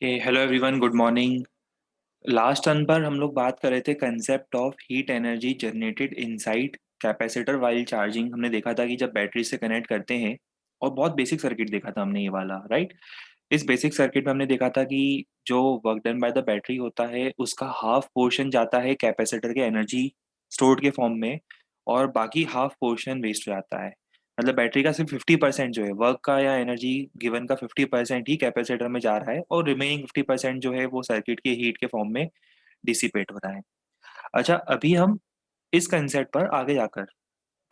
Hello everyone, good morning. Last turn पर हम लोग बात कर रहे थे concept of heat energy generated inside capacitor while charging. हमने देखा था कि जब बैटरी से कनेक्ट करते हैं, और बहुत बेसिक सर्किट देखा था हमने ये वाला, राइट। इस बेसिक सर्किट में हमने देखा था कि जो work done by the battery होता है उसका हाफ पोर्शन जाता है कैपेसिटर के एनर्जी स्टोर्ड के फॉर्म में, और बाकी हाफ पोर्शन वेस्ट हो जाता है। मतलब बैटरी का सिर्फ 50% जो है वर्क का या एनर्जी गिवन का 50% ही कैपेसिटर में जा रहा है, और रिमेनिंग 50% जो है वो सर्किट की हीट के फॉर्म में डिसिपेट हो रहा है। अच्छा, अभी हम इस कंसेप्ट पर आगे जाकर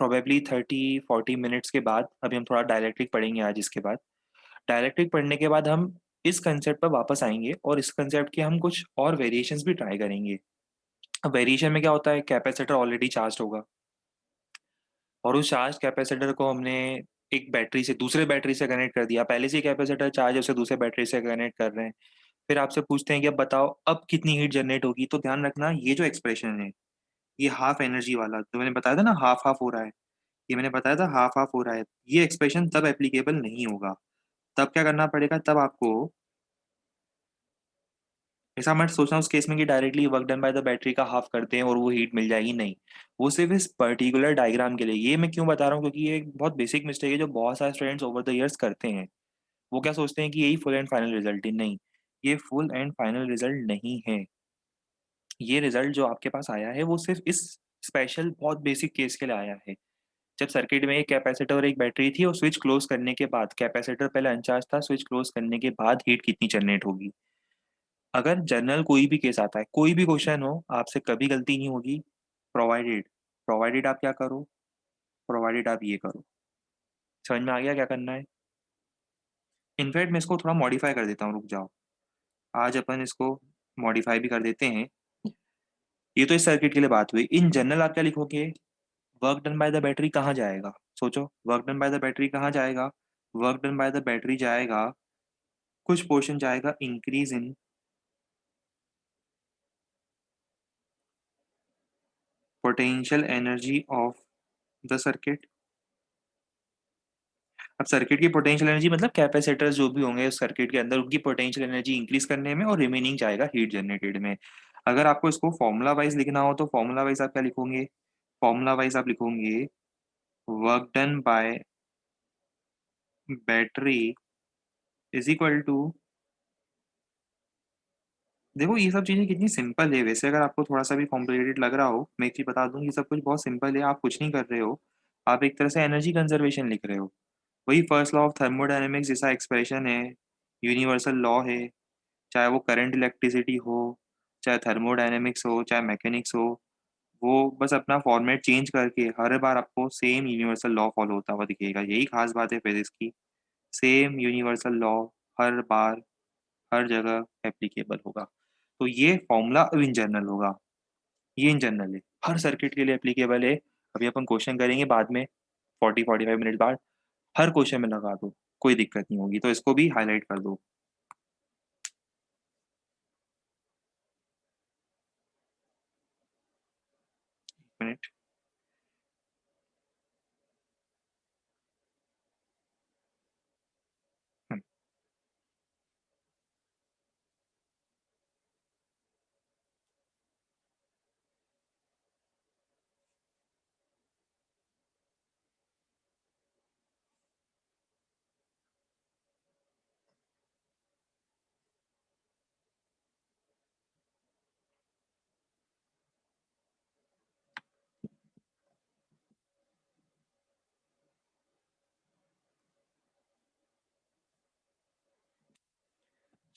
प्रोबेबली 30-40 मिनट्स के बाद अभी हम थोड़ा डायलैक्ट्रिक पढ़ेंगे आज। इसके बाद डायलैक्ट्रिक पढ़ने के बाद हम इस कंसेप्ट पर वापस आएंगे, और इस कंसेप्ट के हम कुछ और वेरिएशंस भी ट्राई करेंगे। अब वेरिएशन में क्या होता है, कैपेसिटर ऑलरेडी चार्ज होगा, और उस चार्ज कैपेसिटर को हमने एक बैटरी से दूसरे बैटरी से कनेक्ट कर दिया। पहले से ही कैपेसिटर चार्ज है, उसे दूसरे बैटरी से कनेक्ट कर रहे हैं। फिर आपसे पूछते हैं कि अब बताओ अब कितनी हीट जनरेट होगी। तो ध्यान रखना, ये जो एक्सप्रेशन है, ये हाफ एनर्जी वाला तो मैंने बताया था ना, हाफ हाफ हो रहा है। ये मैंने बताया था हाफ हाफ हो रहा है। ये एक्सप्रेशन तब एप्लीकेबल नहीं होगा। तब क्या करना पड़ेगा, तब आपको ऐसा मत सोचना उस केस में कि directly work done by the battery का हाफ करते हैं और वो हीट मिल जाएगी, नहीं। वो सिर्फ इस पर्टिकुलर डायग्राम के लिए। ये मैं क्यों बता रहा हूँ, क्योंकि ये एक बहुत बेसिक मिस्टेक है जो बहुत सारे स्टूडेंट्स ओवर द इयर्स करते हैं। वो क्या सोचते हैं कि यही फुल एंड फाइनल रिजल्ट है। नहीं, ये फुल एंड फाइनल रिजल्ट नहीं है। ये रिजल्ट जो आपके पास आया है वो सिर्फ इस स्पेशल बहुत बेसिक केस के लिए आया है। जब सर्किट में एक कैपेसिटर और एक बैटरी थी, और स्विच क्लोज करने के बाद कैपेसिटर पहले अनचार्ज था, स्विच क्लोज करने के बाद हीट कितनी जनरेट होगी। अगर जनरल कोई भी केस आता है, कोई भी क्वेश्चन हो, आपसे कभी गलती नहीं होगी। प्रोवाइडेड प्रोवाइडेड आप क्या करो, प्रोवाइडेड आप ये करो। समझ में आ गया क्या करना है। इनफैक्ट मैं इसको थोड़ा मॉडिफाई कर देता हूँ, रुक जाओ। आज अपन इसको मॉडिफाई भी कर देते हैं। ये तो इस सर्किट के लिए बात हुई। इन जनरल आप क्या लिखोगे, work done by the battery कहाँ जाएगा। सोचो, work done by the battery कहाँ जाएगा। Work done by the battery जाएगा, कुछ पोर्शन जाएगा increase in potential energy of the circuit. अब सर्किट की पोटेंशियल एनर्जी मतलब कैपेसिटर्स जो भी होंगे उस सर्किट के अंदर, उनकी पोटेंशियल एनर्जी इंक्रीज करने में, और रिमेनिंग जाएगा हीट जनरेटेड में। अगर आपको इसको फॉर्मूला वाइज लिखना हो तो फॉर्मूला वाइज आप क्या लिखोगे, फॉर्मूला वाइज आप लिखोगे work done by battery is equal to. देखो ये सब चीजें कितनी सिंपल है। वैसे अगर आपको थोड़ा सा भी कॉम्प्लिकेटेड लग रहा हो, मैं एक चीज बता दूं, ये सब कुछ बहुत सिंपल है। आप कुछ नहीं कर रहे हो, आप एक तरह से एनर्जी कंजर्वेशन लिख रहे हो। वही फर्स्ट लॉ ऑफ थर्मोडायनेमिक्स जैसा एक्सप्रेशन है, यूनिवर्सल लॉ है। चाहे वो करंट इलेक्ट्रिसिटी हो, चाहे थर्मोडायनेमिक्स हो, चाहे मैकेनिक्स हो, वो बस अपना फॉर्मेट चेंज करके हर बार आपको सेम यूनिवर्सल लॉ फॉलो होता हुआ दिखेगा। यही खास बात है फिजिक्स की। सेम यूनिवर्सल लॉ हर बार हर जगह एप्लीकेबल होगा। तो ये फॉर्मूला अब इन जनरल होगा। ये इन जनरल है, हर सर्किट के लिए एप्लीकेबल है। अभी अपन क्वेश्चन करेंगे बाद में, 40-45 मिनट बाद। हर क्वेश्चन में लगा दो, कोई दिक्कत नहीं होगी। तो इसको भी हाईलाइट कर दो। मिनट।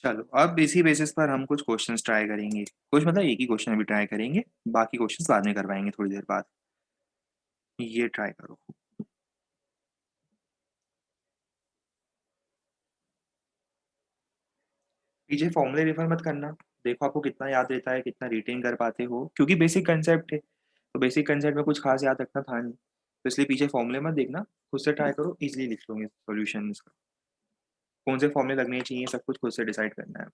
चलो, अब इसी बेसिस पर हम कुछ क्वेश्चंस ट्राई करेंगे। कुछ मतलब एक ही क्वेश्चन अभी ट्राई करेंगे, बाकी क्वेश्चंस बाद में करवाएंगे थोड़ी देर बाद। ये ट्राई करो। पीछे फॉर्मूले रेफर मत करना। देखो आपको कितना याद रहता है, कितना रिटेन कर पाते हो, क्योंकि बेसिक कंसेप्ट है। तो बेसिक कंसेप्ट में कुछ खास याद रखना था नहीं, तो इसलिए पीछे फॉर्मूले मत देखना। खुद से ट्राई करो, इजीली लिख लोगे सॉल्यूशन इसका। कौन से फॉर्मूले लगने चाहिए, सब कुछ खुद से डिसाइड करना है।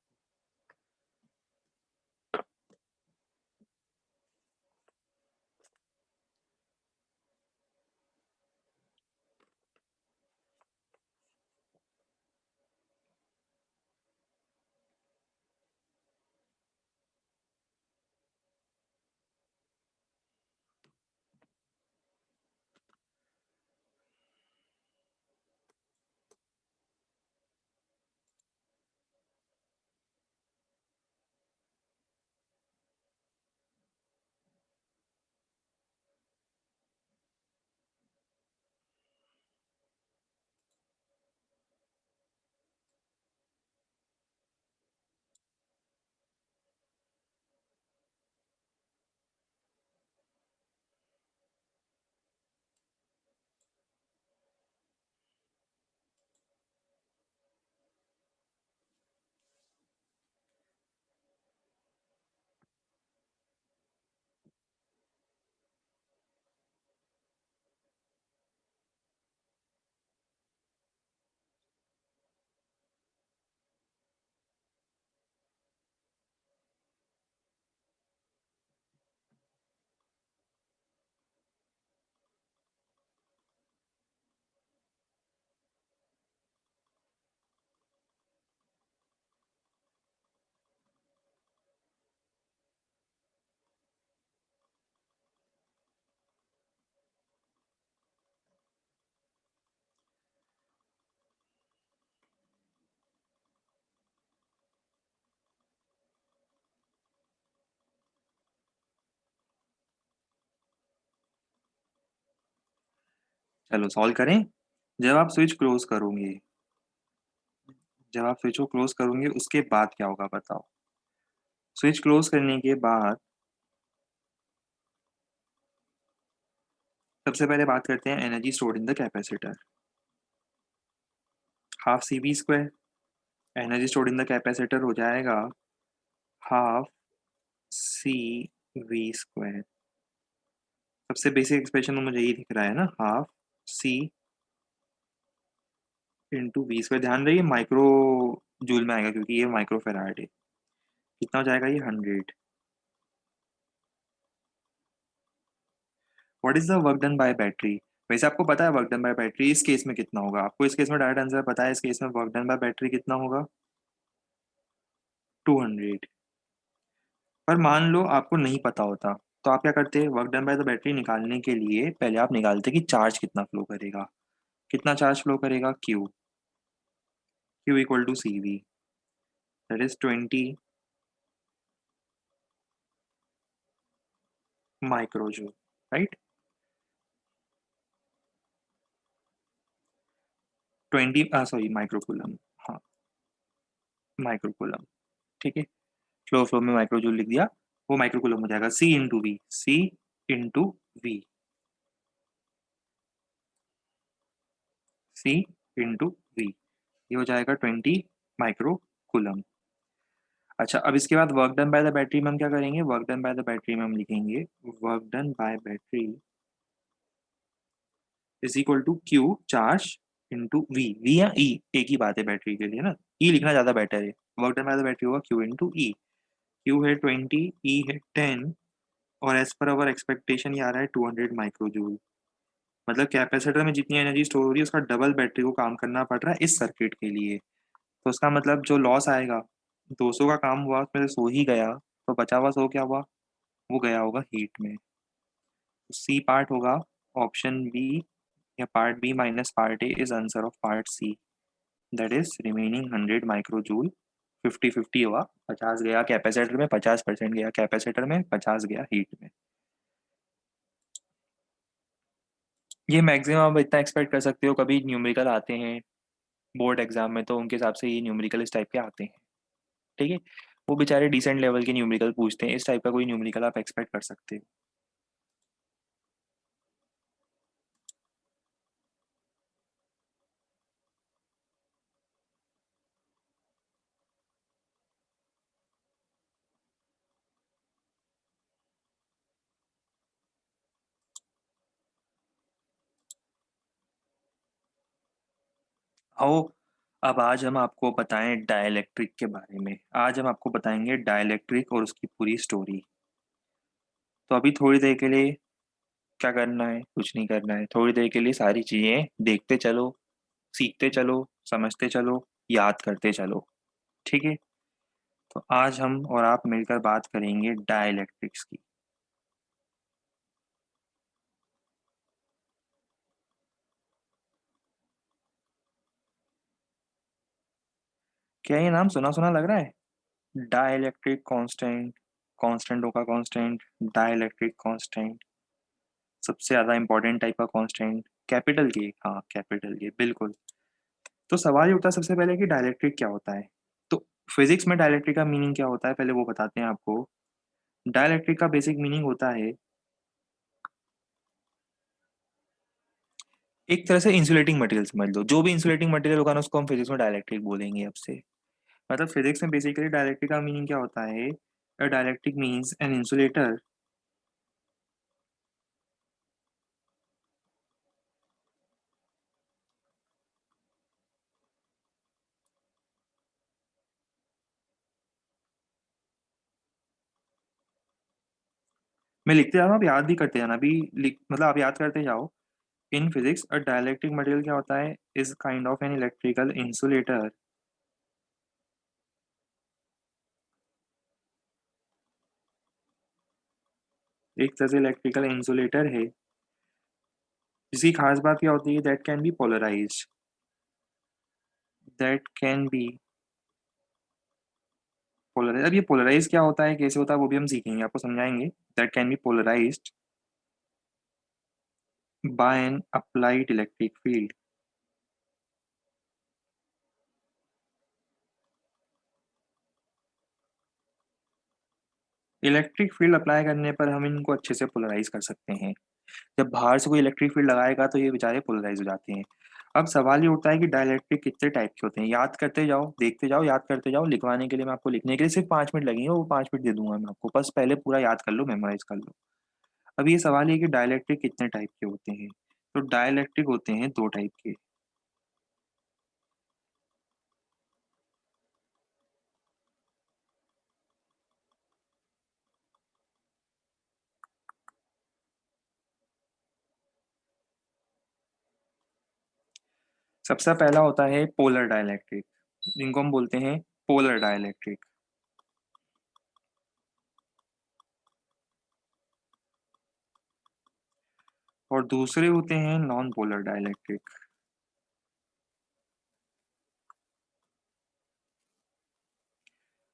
चलो सॉल्व करें। जब आप स्विच क्लोज करोगे, जब आप स्विच को क्लोज करोगे उसके बाद क्या होगा बताओ। स्विच क्लोज करने के बाद सबसे पहले बात करते हैं energy stored in the capacitor, half C V square. Energy stored in the capacitor हो जाएगा हाफ सी वी स्क्वायर। सबसे बेसिक एक्सप्रेशन में मुझे ये दिख रहा है ना, half C into V square. ध्यान रहिए माइक्रो जूल में आएगा क्योंकि ये माइक्रो फेराड है। कितना हो जाएगा ये 100। What is the work done by battery. वैसे आपको पता है वर्क डन बाय बैटरी इस केस में कितना होगा, आपको इस केस में डायरेक्ट आंसर पता है, इस केस में वर्क डन बाय बैटरी कितना होगा 200। पर मान लो आपको नहीं पता होता तो आप क्या करते, work done by the battery निकालने के लिए पहले आप निकालते कि चार्ज कितना फ्लो करेगा। कितना चार्ज फ्लो करेगा, Q equal to C V, that is 20 microjoule, right. 20 sorry microcoulomb, हाँ माइक्रोकूलम, ठीक है। फ्लो फ्लो में माइक्रोजूल लिख दिया, वो माइक्रोकूलम हो जाएगा C into V, C into V, C into V, ये हो जाएगा 20 माइक्रोकूलम। अच्छा अब इसके बाद work done by the battery में हम क्या करेंगे, work done by the battery में हम लिखेंगे work done by battery is equal to Q charge into V, V या ई एक ही बात है बैटरी के लिए ना, ई लिखना ज्यादा बेटर है। Work done by the battery होगा क्यू इंटू ई, क्यू है 20, ई है 10, और एज पर अवर एक्सपेक्टेशन ये आ रहा है 200 माइक्रोजूल। मतलब कैपेसिटर में जितनी एनर्जी स्टोर हो रही है उसका डबल बैटरी को काम करना पड़ रहा है इस सर्किट के लिए। तो उसका मतलब जो लॉस आएगा, 200 का काम हुआ उसमें से 100 ही गया, तो बचा हुआ 100 क्या हुआ, वो गया होगा हीट में। तो सी पार्ट होगा ऑप्शन बी, या part B minus part A is answer of part C, that is remaining 100 microjoule. 50-50 हुआ, 50 गया कैपेसिटर में, 50% गया कैपेसिटर में, 50 गया हीट में। ये मैक्सिमम आप इतना एक्सपेक्ट कर सकते हो, कभी न्यूमेरिकल आते हैं बोर्ड एग्जाम में तो उनके हिसाब से ये न्यूमेरिकल इस टाइप के आते हैं, ठीक है। वो बेचारे डिसेंट लेवल के न्यूमेरिकल पूछते हैं, इस टाइप का कोई न्यूमेरिकल आप एक्सपेक्ट कर सकते हो। आओ अब आज हम आपको बताएं डाइलेक्ट्रिक के बारे में, आज हम आपको बताएंगे डाइलेक्ट्रिक और उसकी पूरी स्टोरी। तो अभी थोड़ी देर के लिए क्या करना है, कुछ नहीं करना है, थोड़ी देर के लिए सारी चीजें देखते चलो, सीखते चलो, समझते चलो, याद करते चलो, ठीक है। तो आज हम और आप मिलकर बात करेंगे डाइलेक्ट्रिक्स की। क्या ये नाम सुना सुना लग रहा है, डाइलेक्ट्रिक कांस्टेंट, कांस्टेंटों का कांस्टेंट, डाइलेक्ट्रिक कांस्टेंट, सबसे ज्यादा इंपॉर्टेंट टाइप का कांस्टेंट, कैपिटल के, हाँ कैपिटल के बिल्कुल। तो सवाल ये उठता है सबसे पहले कि डाइलेक्ट्रिक क्या होता है। तो फिजिक्स में डाइलेक्ट्रिक का मीनिंग क्या होता है पहले वो बताते हैं आपको। डाइलेक्ट्रिक का बेसिक मीनिंग होता है एक तरह से इंसुलेटिंग मटेरियल, समझ लो जो भी इंसुलेटिंग मटेरियल होगा ना उसको हम फिजिक्स में डाइलेक्ट्रिक बोलेंगे अब से। मतलब फिजिक्स में बेसिकली डाइलेक्ट्रिक का मीनिंग क्या होता है, डाइलेक्ट्रिक मीन्स एन इंसुलेटर। मैं लिखते जा रहा हूँ, आप याद भी करते जाना अभी, मतलब आप याद करते जाओ। In physics a dielectric material क्या होता है, is kind of an electrical insulator. एक तरह से इलेक्ट्रिकल इंसुलेटर है, जिसकी खास बात क्या होती है, that can be polarised, that can be polarise. अब ये पोलराइज क्या होता है, कैसे होता है, वो भी हम सीखेंगे, आपको समझाएंगे। That can be polarised by an applied electric field. Electric field apply करने पर हम इनको अच्छे से पोलराइज कर सकते हैं। जब बाहर से कोई इलेक्ट्रिक फील्ड लगाएगा तो ये बेचारे पोलराइज हो जाते हैं। अब सवाल ये उठता है कि डाइलेक्ट्रिक कितने टाइप के होते हैं। याद करते जाओ, देखते जाओ, याद करते जाओ। लिखवाने के लिए मैं आपको, लिखने के लिए सिर्फ 5 मिनट लगेंगे, वो 5 मिनट दे दूंगा मैं आपको, बस पहले पूरा याद कर लो, मेमोराइज कर लो। अब ये सवाल है कि डाइलेक्ट्रिक कितने टाइप के होते हैं। तो डाइलेक्ट्रिक होते हैं 2 टाइप के। सबसे पहला होता है पोलर डाइलेक्ट्रिक, जिनको हम बोलते हैं पोलर डाइलेक्ट्रिक। और दूसरे होते हैं नॉन पोलर डाइलेक्ट्रिक।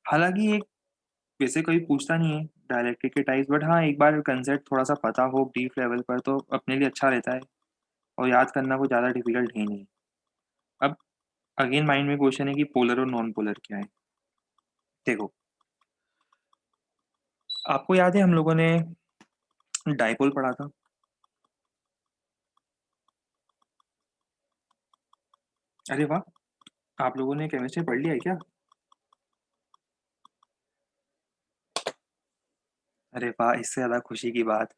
हालांकि एक, वैसे कोई पूछता नहीं है डायलेक्ट्रिक के टाइप्स, बट हाँ एक बार कंसेप्ट थोड़ा सा पता हो डीप लेवल पर तो अपने लिए अच्छा रहता है। और याद करना कोई ज़्यादा डिफिकल्ट है नहीं। अब अगेन माइंड में क्वेश्चन है कि पोलर और नॉन पोलर क्या है। देखो, आपको याद है हम लोगों ने डाइपोल पढ़ा था। अरे वाह, आप लोगों ने केमिस्ट्री पढ़ लिया है क्या? अरे वाह, इससे ज़्यादा खुशी की बात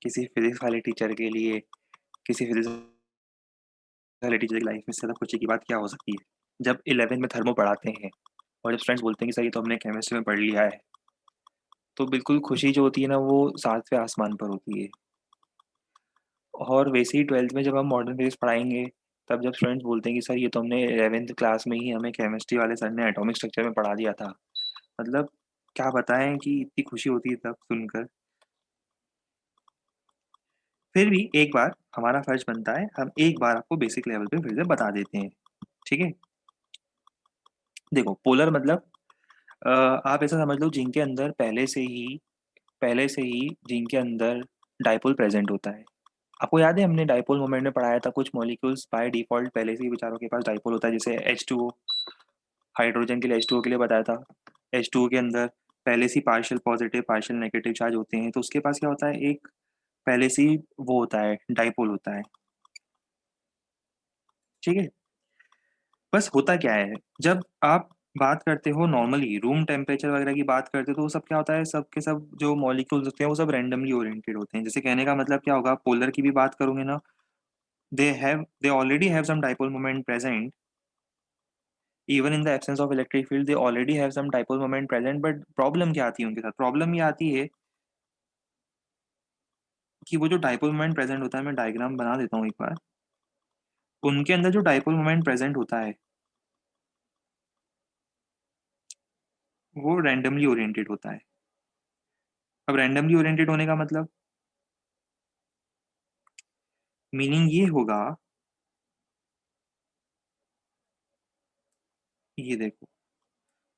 किसी फिजिक्स वाले टीचर के लिए, किसी फिजिक्स वाले टीचर की लाइफ में इससे ज़्यादा खुशी की बात क्या हो सकती है। जब 11 में थर्मो पढ़ाते हैं और जब स्टूडेंट्स बोलते हैं कि सर ये तो हमने केमिस्ट्री में पढ़ लिया है, तो बिल्कुल खुशी जो होती है ना वो 7वें आसमान पर होती है। और वैसे ही 12th में जब हम मॉडर्न फिजिक्स पढ़ाएंगे, तब जब स्टूडेंट्स बोलते हैं कि सर ये तो हमने 11th क्लास में ही हमें केमिस्ट्री वाले सर ने एटॉमिक स्ट्रक्चर में पढ़ा दिया था, मतलब क्या बताएं कि इतनी खुशी होती है तब सुनकर। फिर भी एक बार हमारा फर्ज बनता है, हम एक बार आपको बेसिक लेवल पे फिर से बता देते हैं। ठीक है, देखो पोलर मतलब आप ऐसा समझ लो जिनके अंदर पहले से ही जिनके अंदर डाइपोल प्रेजेंट होता है। आपको याद है हमने डाइपोल मोमेंट में पढ़ाया था, कुछ मॉलिक्यूल्स बाय डिफॉल्ट पहले से ही बेचारों के पास डाइपोल होता है, जैसे H2O, हाइड्रोजन के लिए H2O के लिए बताया था। H2O के अंदर पहले से ही partial positive partial negative charge होते हैं, तो उसके पास क्या होता है, एक पहले से ही वो होता है, डाइपोल होता है। ठीक है, बस होता क्या है, जब आप बात करते हो नॉर्मली रूम टेम्परेचर वगैरह की बात करते हो, तो वो सब क्या होता है, सब के सब जो मॉलिक्यूल्स होते हैं वो सब रैंडमली ओरिएंटेड होते हैं। जैसे कहने का मतलब क्या होगा, पोलर की भी बात करोगे ना, they already have some dipole moment present, even in the absence of electric field they already have some dipole moment present, but problem क्या आती है उनके साथ, प्रॉब्लम ये आती है कि वो जो डाइपोल मोमेंट प्रेजेंट होता है, मैं डायग्राम बना देता हूँ एक बार। उनके अंदर जो डाइपोल मोमेंट प्रेजेंट होता है वो रैंडमली ओरिएंटेड होता है। अब रैंडमली ओरिएंटेड होने का मतलब, मीनिंग ये होगा, ये देखो,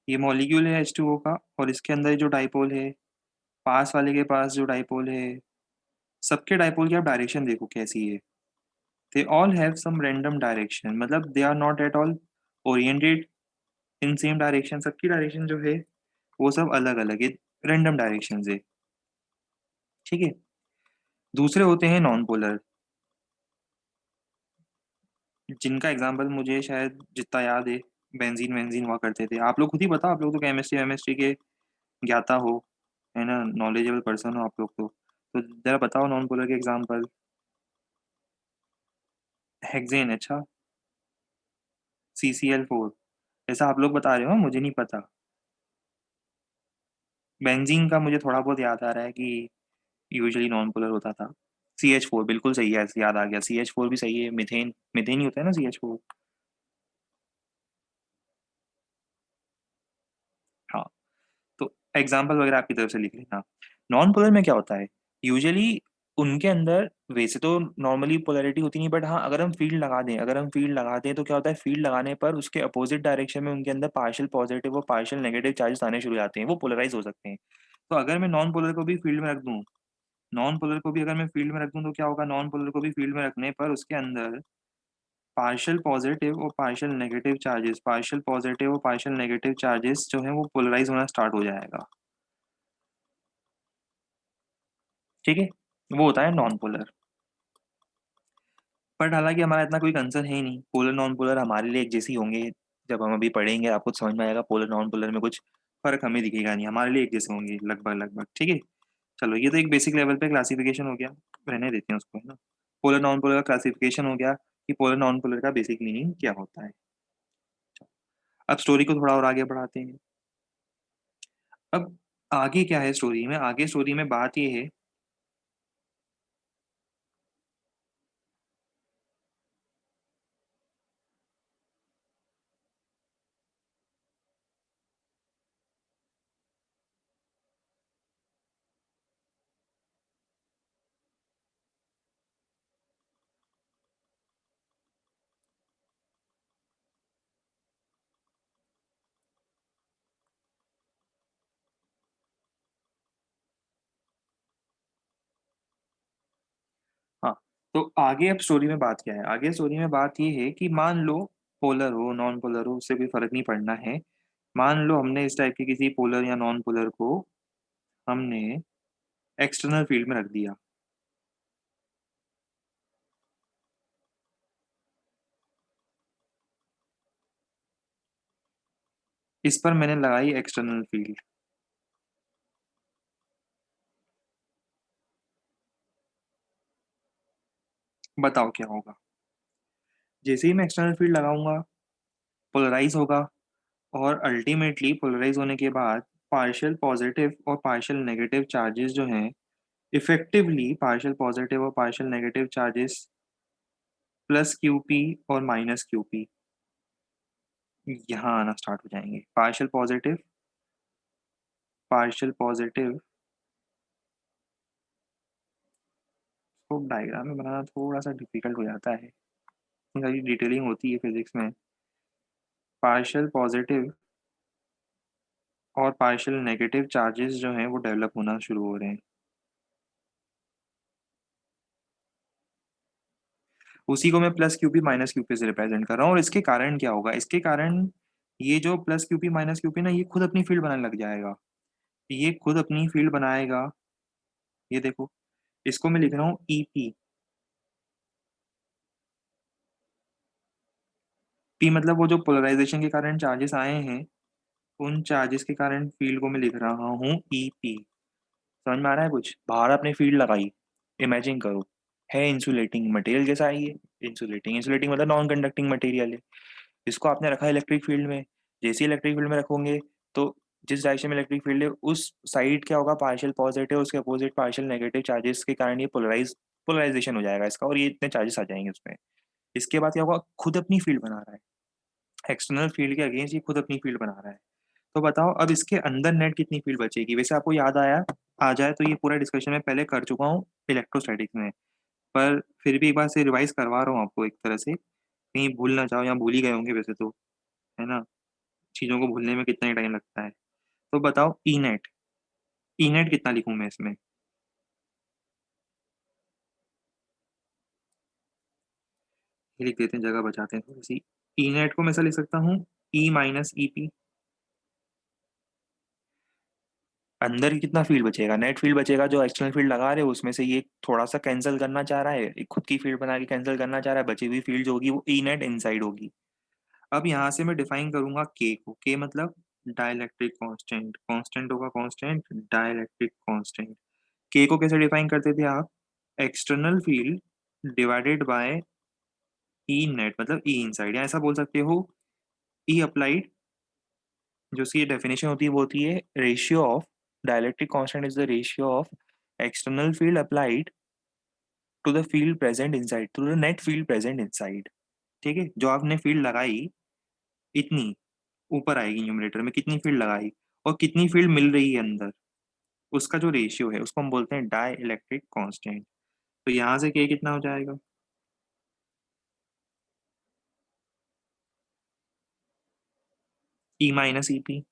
ये मॉलिक्यूल है H2O का, और इसके अंदर जो डाइपोल है, पास वाले के पास जो डाइपोल है, सबके डाइपोल की आप डायरेक्शन देखो कैसी है। They all have some random direction, मतलब they are not at all oriented in same direction, सबकी डायरेक्शन जो है वो सब अलग अलग है, रैंडम डायरेक्शन है। ठीक है, दूसरे होते हैं नॉन पोलर, जिनका एग्जांपल मुझे शायद जितना याद है, बेंजीन वेंजीन हुआ करते थे। आप लोग खुद ही बताओ, आप लोग तो केमिस्ट्री वेमिस्ट्री के ज्ञाता हो, है ना, नॉलेजेबल पर्सन हो आप लोग तो जरा बताओ नॉन पोलर के एग्जांपल। हेक्सेन, अच्छा, CCl4, ऐसा आप लोग बता रहे हो, मुझे नहीं पता। बेंजीन का मुझे थोड़ा बहुत याद आ रहा है कि यूजुअली नॉन पोलर होता था। CH4 बिल्कुल सही है, याद आ गया, CH4 भी सही है, मिथेन मिथेन ही होता है ना CH4। हाँ, तो एग्जाम्पल वगैरह आपकी तरफ से लिख लेना। नॉन पोलर में क्या होता है, यूजुअली उनके अंदर वैसे तो नॉर्मली पोलैरिटी होती नहीं, बट हाँ अगर हम फील्ड लगा दें तो क्या होता है, फील्ड लगाने पर उसके अपोजिट डायरेक्शन में उनके अंदर पार्शियल पॉजिटिव और पार्शियल नेगेटिव चार्जेस आने शुरू हो जाते हैं, वो पोलराइज हो सकते हैं। तो अगर मैं नॉन पोलर को भी फील्ड में रख दूं, नॉन पोलर को भी अगर मैं फील्ड में रख दूं तो क्या होगा, नॉन पोलर को भी फील्ड में रखने पर उसके अंदर पार्शियल पॉजिटिव और partial negative charges, partial positive और पार्शियल नेगेटिव चार्जेस जो है वो पोलराइज होना स्टार्ट हो जाएगा। ठीक है, वो होता है नॉन पोलर। बट हालांकि हमारा इतना कोई कंसर्न है ही नहीं, पोलर नॉन पोलर हमारे लिए एक जैसे ही होंगे। जब हम अभी पढ़ेंगे आपको समझ में आएगा, पोलर नॉन पोलर में कुछ फर्क हमें दिखेगा नहीं, हमारे लिए एक जैसे होंगे लगभग लगभग। ठीक है, चलो ये तो एक बेसिक लेवल पे क्लासिफिकेशन हो गया, रहने देते हैं उसको, है ना। पोलर नॉन पोलर का क्लासिफिकेशन हो गया कि पोलर नॉन पोलर का बेसिक मीनिंग क्या होता है। अब स्टोरी को थोड़ा और आगे बढ़ाते हैं। अब आगे क्या है स्टोरी में, आगे स्टोरी में बात ये है। हाँ, तो आगे अब स्टोरी में बात क्या है, आगे स्टोरी में बात ये है कि मान लो पोलर हो नॉन पोलर हो उससे कोई फर्क नहीं पड़ना है। मान लो हमने इस टाइप के किसी पोलर या नॉन पोलर को हमने एक्सटर्नल फील्ड में रख दिया। इस पर मैंने लगाई एक्सटर्नल फील्ड। बताओ क्या होगा। जैसे ही मैं एक्सटर्नल फील्ड लगाऊंगा पोलराइज होगा, और अल्टीमेटली पोलराइज होने के बाद पार्शियल पॉजिटिव और पार्शियल नेगेटिव चार्जेस जो हैं, इफेक्टिवली पार्शियल पॉजिटिव और partial negative charges plus QP और माइनस क्यूपी यहाँ आना स्टार्ट हो जाएंगे। पार्शियल पॉजिटिव को डायग्राम में बनाना थोड़ा सा डिफिकल्ट हो जाता है, सारी डिटेलिंग होती है फिजिक्स में। पार्शियल पॉजिटिव और पार्शियल नेगेटिव चार्जेस जो हैं वो डेवलप होना शुरू हो रहे हैं। उसी को मैं प्लस क्यूपी माइनस क्यूपी से रिप्रेजेंट कर रहा हूँ, और इसके कारण क्या होगा, इसके कारण ये जो प्लस क्यूपी माइनस क्यूपी ना, ये खुद अपनी फील्ड बनाने लग जाएगा। ये खुद अपनी फील्ड बनाएगा। ये देखो, इसको मैं लिख रहा हूँ ई पी। पी मतलब वो जो पोलराइजेशन के कारण चार्जेस आए हैं, उन चार्जेस के कारण फील्ड को मैं लिख रहा हूँ ई पी। समझ में आ रहा है कुछ, बाहर आपने फील्ड लगाई, इमेजिन करो, है इंसुलेटिंग मटेरियल जैसा है ये। इंसुलेटिंग इंसुलेटिंग मतलब नॉन कंडक्टिंग मटेरियल है। इसको आपने रखा है इलेक्ट्रिक फील्ड में। जैसे ही इलेक्ट्रिक फील्ड में रखोगे तो जिस डायरेक्शन में इलेक्ट्रिक फील्ड है उस साइड क्या होगा, पार्शियल पॉजिटिव, उसके अपोजिट पार्शियल नेगेटिव चार्जेस के कारण ये पोलराइजेशन हो जाएगा इसका, और ये इतने चार्जेस आ जाएंगे उसमें। इसके बाद क्या होगा, खुद अपनी फील्ड बना रहा है, एक्सटर्नल फील्ड के अगेंस्ट ये खुद अपनी फील्ड बना रहा है। तो बताओ अब इसके अंदर नेट कितनी फील्ड बचेगी। वैसे आपको याद आया आ जाए तो ये पूरा डिस्कशन मैं पहले कर चुका हूँ इलेक्ट्रोस्टैटिक्स में, पर फिर भी एक बार से रिवाइज करवा रहा हूँ आपको एक तरह से, कहीं भूल ना जाओ, या भूल ही गए होंगे वैसे तो, है ना। चीज़ों को भूलने में कितना ही टाइम लगता है। तो बताओ ई नेट कितना लिखूं मैं इसमें। ये लिख देते हैं, जगह बचाते हैं थोड़ी सी। ई नेट को मैं ऐसा लिख सकता हूँ, ई माइनस ई पी। अंदर कितना फील्ड बचेगा, नेट फील्ड बचेगा जो एक्सटर्नल फील्ड लगा रहे हो उसमें से ये थोड़ा सा कैंसिल करना चाह रहा है, एक खुद की फील्ड बना के कैंसिल करना चाह रहा है, बची हुई फील्ड जो होगी वो ई नेट इनसाइड होगी। अब यहाँ से मैं डिफाइन करूंगा के को, के मतलब डाइलेक्ट्रिक कांस्टेंट, कांस्टेंट होगा कांस्टेंट, डाइलेक्ट्रिक कांस्टेंट। के को कैसे डिफाइन करते थे आप, external field divided by E net मतलब ई इनसाइड, या ऐसा बोल सकते हो ई अप्लाइड। जो उसकी डेफिनेशन होती है वो होती है ratio of, dielectric constant is the ratio of external field applied to the field present inside, to the net field present inside. ठीक है, जो आपने फील्ड लगाई इतनी ऊपर आएगी न्यूमरेटर में, कितनी फील्ड लगाई और कितनी फील्ड मिल रही है अंदर, उसका जो रेशियो है उसको हम बोलते हैं डाई इलेक्ट्रिक कॉन्स्टेंट। तो यहाँ से के कितना हो जाएगा, ई माइनस ई पी।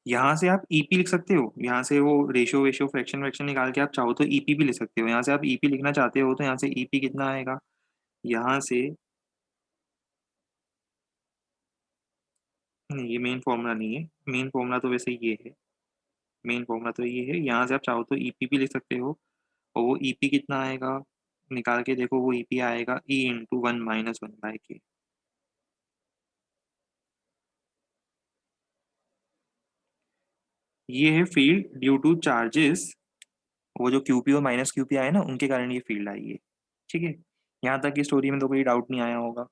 यहाँ से आप ईपी लिख सकते हो, यहाँ से वो रेशियो वेशियो फ्रैक्शन वैक्शन निकाल के आप चाहो तो ईपी भी लिख सकते हो। यहाँ से आप ईपी लिखना चाहते हो तो यहाँ से ईपी कितना आएगा, यहाँ से, नहीं ये मेन फॉर्मूला नहीं है, मेन फॉर्मूला तो वैसे ये है, मेन फॉर्मूला तो ये है। यहाँ से आप चाहो तो ईपी भी लिख सकते हो, और वो ईपी कितना आएगा, निकाल के देखो, वो ईपी आएगा ई इंटू 1 - 1/k। ये है फील्ड ड्यू टू चार्जेस, वो जो क्यूपी और माइनस क्यूपी आए ना, उनके कारण ये फील्ड आई है। ठीक है, यहाँ तक की स्टोरी में तो कोई डाउट नहीं आया होगा।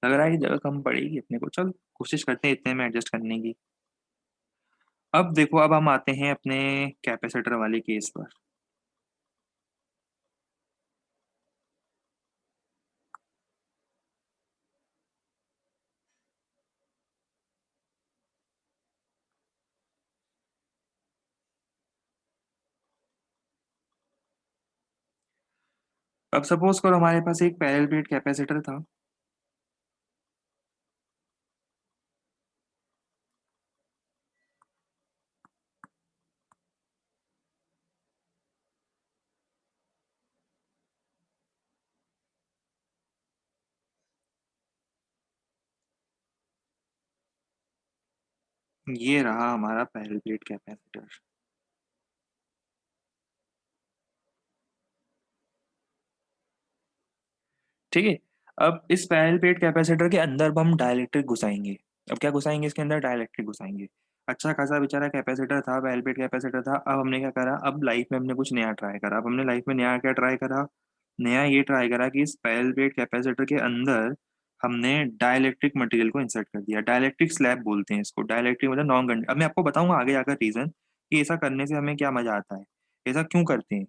लग रहा है कि जगह कम पड़ेगी अपने को, चल कोशिश करते हैं इतने में एडजस्ट करने की। अब देखो, अब हम आते हैं अपने कैपेसिटर वाले केस पर। अब सपोज करो हमारे पास एक पैरेलल प्लेट कैपेसिटर था। ये रहा हमारा पैरेलल प्लेट कैपेसिटर। ठीक है, अब इस पैरेलल प्लेट कैपेसिटर के अंदर अब हम डाइलेक्ट्रिक घुसाएंगे। अब क्या घुसाएंगे इसके अंदर, डाइलेक्ट्रिक घुसाएंगे। अच्छा खासा बेचारा कैपेसिटर था, पैरेलल प्लेट कैपेसिटर था। अब हमने क्या करा, अब लाइफ में हमने कुछ नया ट्राई करा। अब हमने लाइफ में नया क्या ट्राई करा, नया ये ट्राई करा कि इस पैरेलल प्लेट कैपेसिटर के अंदर हमने डाइलेक्ट्रिक मटेरियल को इंसर्ट कर दिया। डाइलेक्ट्रिक स्लैब बोलते हैं इसको, डाइलेक्ट्रिक मतलब नॉन कंडक्टिंग। अब मैं आपको बताऊंगा आगे जाकर रीजन कि ऐसा करने से हमें क्या मजा आता है, ऐसा क्यों करते हैं,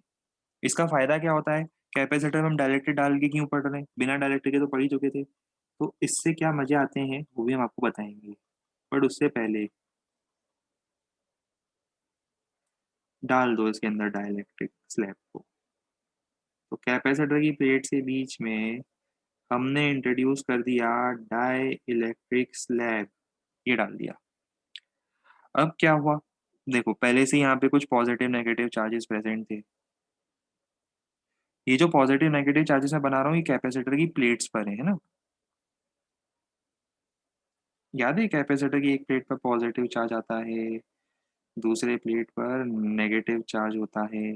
इसका फायदा क्या होता है। कैपेसिटर में हम डायरेक्टली डाल के क्यों पढ़ रहे हैं, बिना डायरेक्टरी के तो पढ़ ही चुके थे। तो इससे क्या मजे आते हैं वो भी हम आपको बताएंगे, बट उससे पहले डाल दो इसके अंदर डाइलेक्ट्रिक स्लैब को। तो कैपेसिटर की प्लेट से बीच में हमने इंट्रोड्यूस कर दिया डाई इलेक्ट्रिक स्लैब, ये डाल दिया। अब क्या हुआ, देखो पहले से यहाँ पे कुछ पॉजिटिव नेगेटिव चार्जेस प्रेजेंट थे। ये जो पॉजिटिव नेगेटिव चार्जेस मैं बना रहा हूँ ये कैपेसिटर की प्लेट्स पर है ना। याद है कैपेसिटर की एक प्लेट पर पॉजिटिव चार्ज आता है, दूसरे प्लेट पर नेगेटिव चार्ज होता है।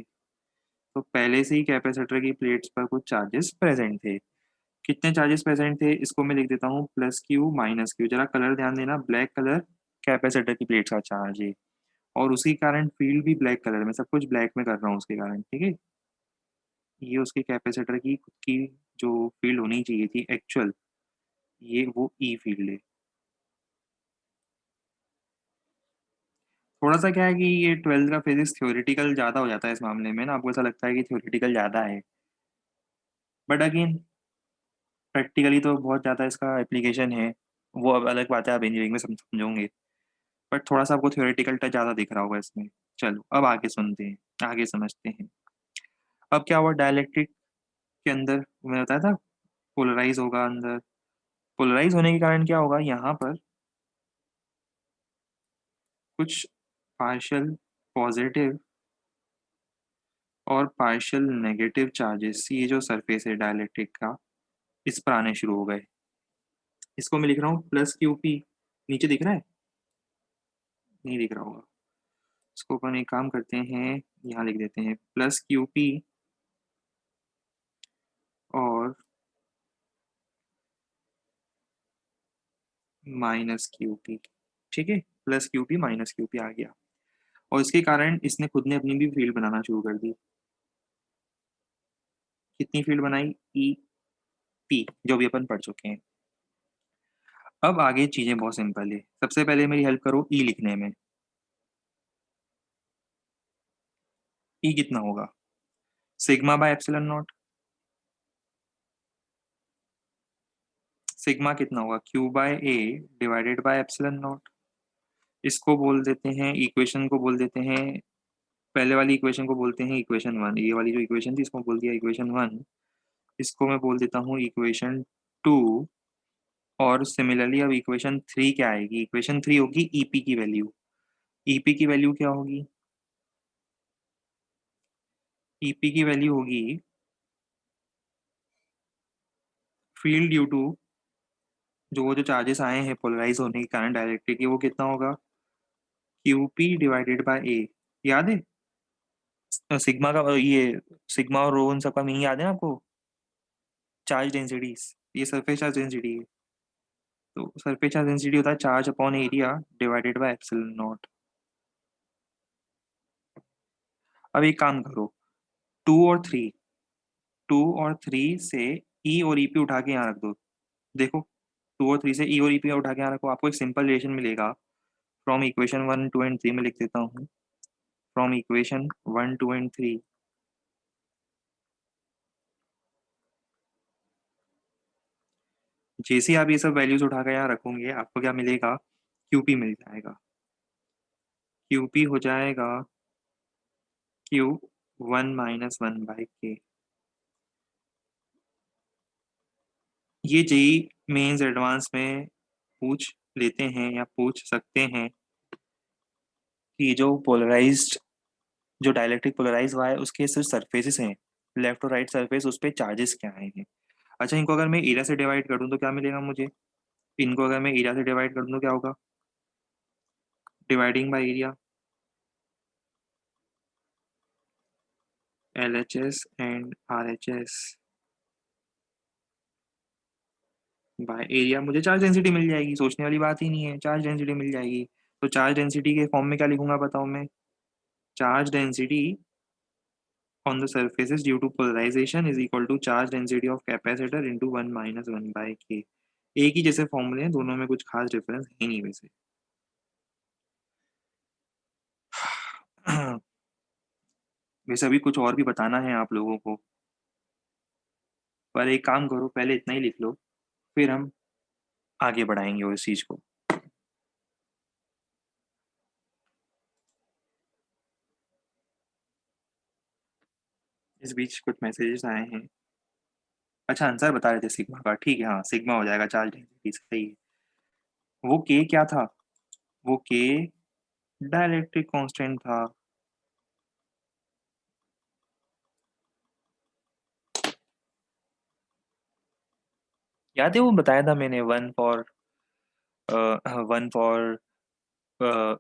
तो पहले से ही कैपेसिटर की प्लेट्स पर कुछ चार्जेस प्रेजेंट थे। कितने चार्जेस प्रेजेंट थे, इसको मैं लिख देता हूँ प्लस क्यू माइनस क्यू। जरा कलर ध्यान देना, ब्लैक कलर कैपेसिटर की प्लेट्स का चार्ज है, और उसी कारण फील्ड भी ब्लैक कलर में, सब कुछ ब्लैक में कर रहा हूँ उसके कारण। ठीक है, ये उसके कैपेसिटर की खुद की जो फील्ड होनी चाहिए थी एक्चुअल, ये वो ई फील्ड है। थोड़ा सा क्या है कि ये ट्वेल्थ का फिजिक्स थ्योरेटिकल ज़्यादा हो जाता है इस मामले में ना, आपको ऐसा लगता है कि थ्योरेटिकल ज़्यादा है, बट अगेन प्रैक्टिकली तो बहुत ज़्यादा इसका एप्लीकेशन है। वो अब अलग बात है, आप इंजीनियरिंग में समझोगे, बट थोड़ा सा आपको थ्योरेटिकल टच ज़्यादा दिख रहा होगा इसमें। चलो अब आगे सुनते हैं, आगे समझते हैं। अब क्या हुआ, डाइलेक्ट्रिक के अंदर मैंने बताया था पोलराइज होगा अंदर। पोलराइज होने के कारण क्या होगा, यहाँ पर कुछ पार्शियल पॉजिटिव और पार्शियल नेगेटिव चार्जेस, ये जो सरफेस है डाइलेक्ट्रिक का, इस पर आने शुरू हो गए। इसको मैं लिख रहा हूँ प्लस क्यू पी। नीचे दिख रहा है, नहीं दिख रहा होगा। इसको अपन एक काम करते हैं, यहाँ लिख देते हैं प्लस क्यू पी और माइनस क्यू पी। ठीक है, plus Q P minus Q P आ गया, और इसके कारण इसने खुद ने अपनी भी फील्ड बनाना शुरू कर दी। कितनी फील्ड बनाई, ई पी, जो भी अपन पढ़ चुके हैं। अब आगे चीजें बहुत सिंपल है, सबसे पहले मेरी हेल्प करो ई लिखने में। ई कितना होगा, sigma by epsilon naught. Sigma कितना होगा, Q by A divided by epsilon naught. इसको बोल देते हैं, इक्वेशन को बोल देते हैं, पहले वाली इक्वेशन को बोलते हैं इक्वेशन वन। ये वाली जो इक्वेशन थी इसको बोल दिया इक्वेशन वन। इसको मैं बोल देता हूँ इक्वेशन टू। और सिमिलरली अब इक्वेशन 3 क्या आएगी? इक्वेशन 3 होगी ईपी की वैल्यू। ईपी की वैल्यू क्या होगी? ईपी की वैल्यू होगी फील्ड ड्यू टू जो चार्जेस आए हैं पोलराइज होने के कारण डायरेक्ट्रिक, वो कितना होगा? क्यूपी डिवाइडेड बाय ए। याद है सिग्मा का ये सिग्मा और रो उन सबका मीनिंग याद है ना आपको? चार्ज डेंसिटीज, ये सरफेस चार्ज डेंसिटी है। तो सरफेस चार्ज डेंसिटी होता है charge upon area divided by epsilon not. अब एक काम करो, टू और थ्री, टू और थ्री से ई और ईपी उठा के यहाँ रख दो। देखो, टू और थ्री से ई और ईपी उठा के यहाँ रखो, आपको एक सिंपल रिलेशन मिलेगा। फ्रॉम इक्वेशन 1 2 एंड 3 में लिख देता हूँ। फ्रॉम इक्वेशन 1 2 एंड 3, जैसे आप ये सब वैल्यूज उठा कर यहाँ रखोगे आपको क्या मिलेगा? क्यूपी मिल जाएगा। क्यूपी हो जाएगा क्यू 1 - 1/k। ये जेई मेंस एडवांस में पूछ लेते हैं या पूछ सकते हैं कि जो डायइलेक्ट्रिक पोलराइज हुआ है उसके सिर्फ सरफेसेस हैं, लेफ्ट और राइट सरफेस, उस पे चार्जेस क्या आए हैं। अच्छा, इनको अगर मैं एरिया से डिवाइड कर दूं तो क्या मिलेगा मुझे? इनको अगर मैं एरिया से डिवाइड कर दूं तो क्या होगा? Dividing by area, LHS and RHS by area, मुझे चार्ज डेंसिटी मिल जाएगी। सोचने वाली बात ही नहीं है, चार्ज डेंसिटी मिल जाएगी। तो चार्ज डेंसिटी के फॉर्म में क्या लिखूंगा बताओ मैं? Charge density on the surfaces due to polarization is equal to charge density of capacitor into 1 - 1/k। एक ही जैसे फॉर्मूले हैं, दोनों में कुछ खास डिफरेंस है नहीं वैसे। वैसे अभी कुछ और भी बताना है आप लोगों को, पर एक काम करो, पहले इतना ही लिख लो, फिर हम आगे बढ़ाएंगे उस चीज को। इस बीच कुछ मैसेजेस आए हैं। अच्छा, आंसर बता रहे थे सिग्मा का, ठीक है, हाँ सिग्मा हो जाएगा चार्ज डेंसिटी, सही है। वो के क्या था? वो के डाइलेक्ट्रिक कांस्टेंट था। याद है वो बताया था मैंने, वन फॉर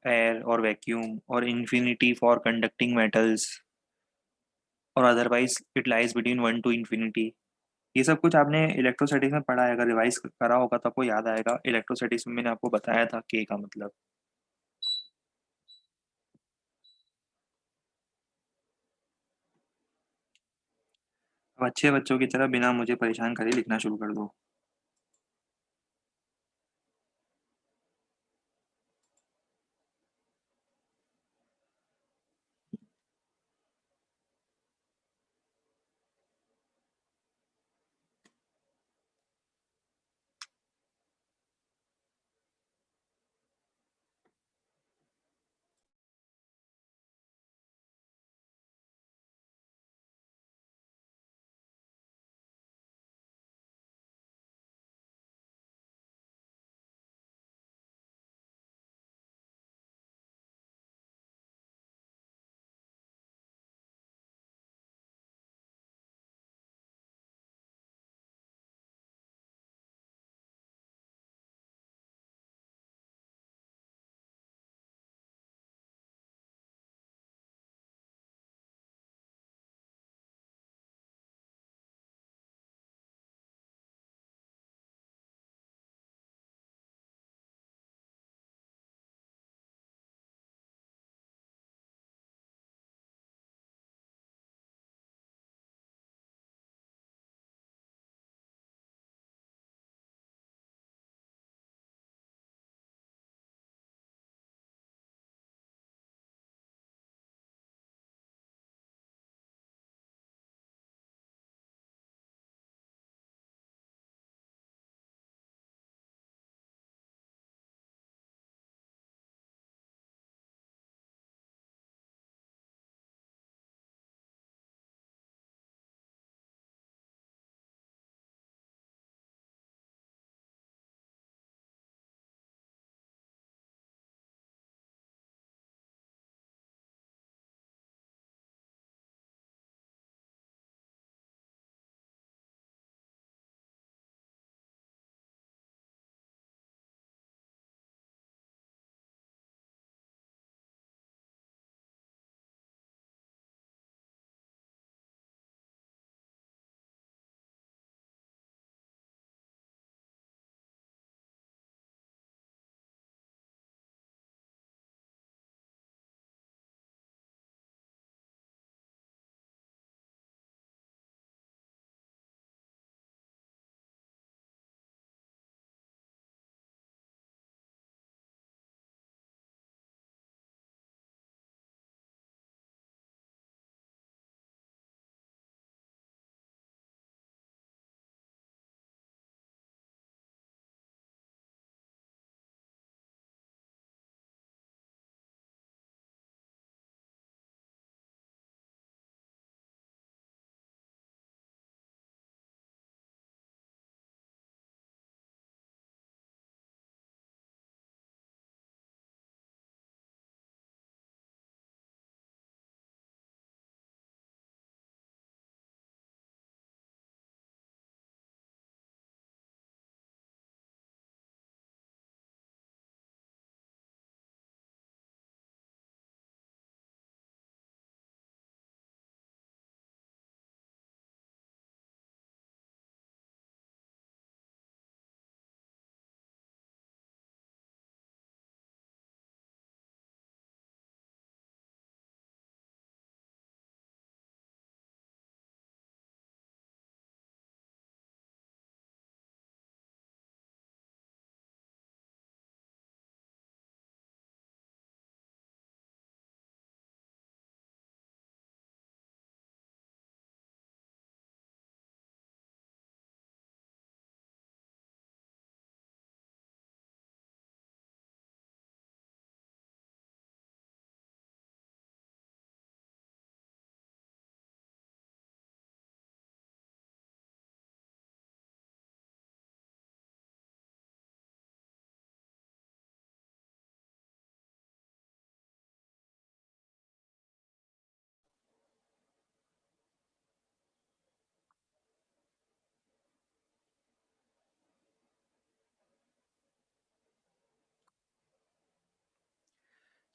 एयर और वैक्यूम, और इन्फिनिटी फॉर कंडक्टिंग मेटल्स, और otherwise it lies between 1 to infinity। ये सब कुछ आपने इलेक्ट्रोस्टैटिक्स में पढ़ा है, अगर रिवाइज करा होगा तो आपको याद आएगा। इलेक्ट्रोस्टैटिक्स में मैंने आपको बताया था के का मतलब। अब अच्छे बच्चों की तरह बिना मुझे परेशान करे लिखना शुरू कर दो।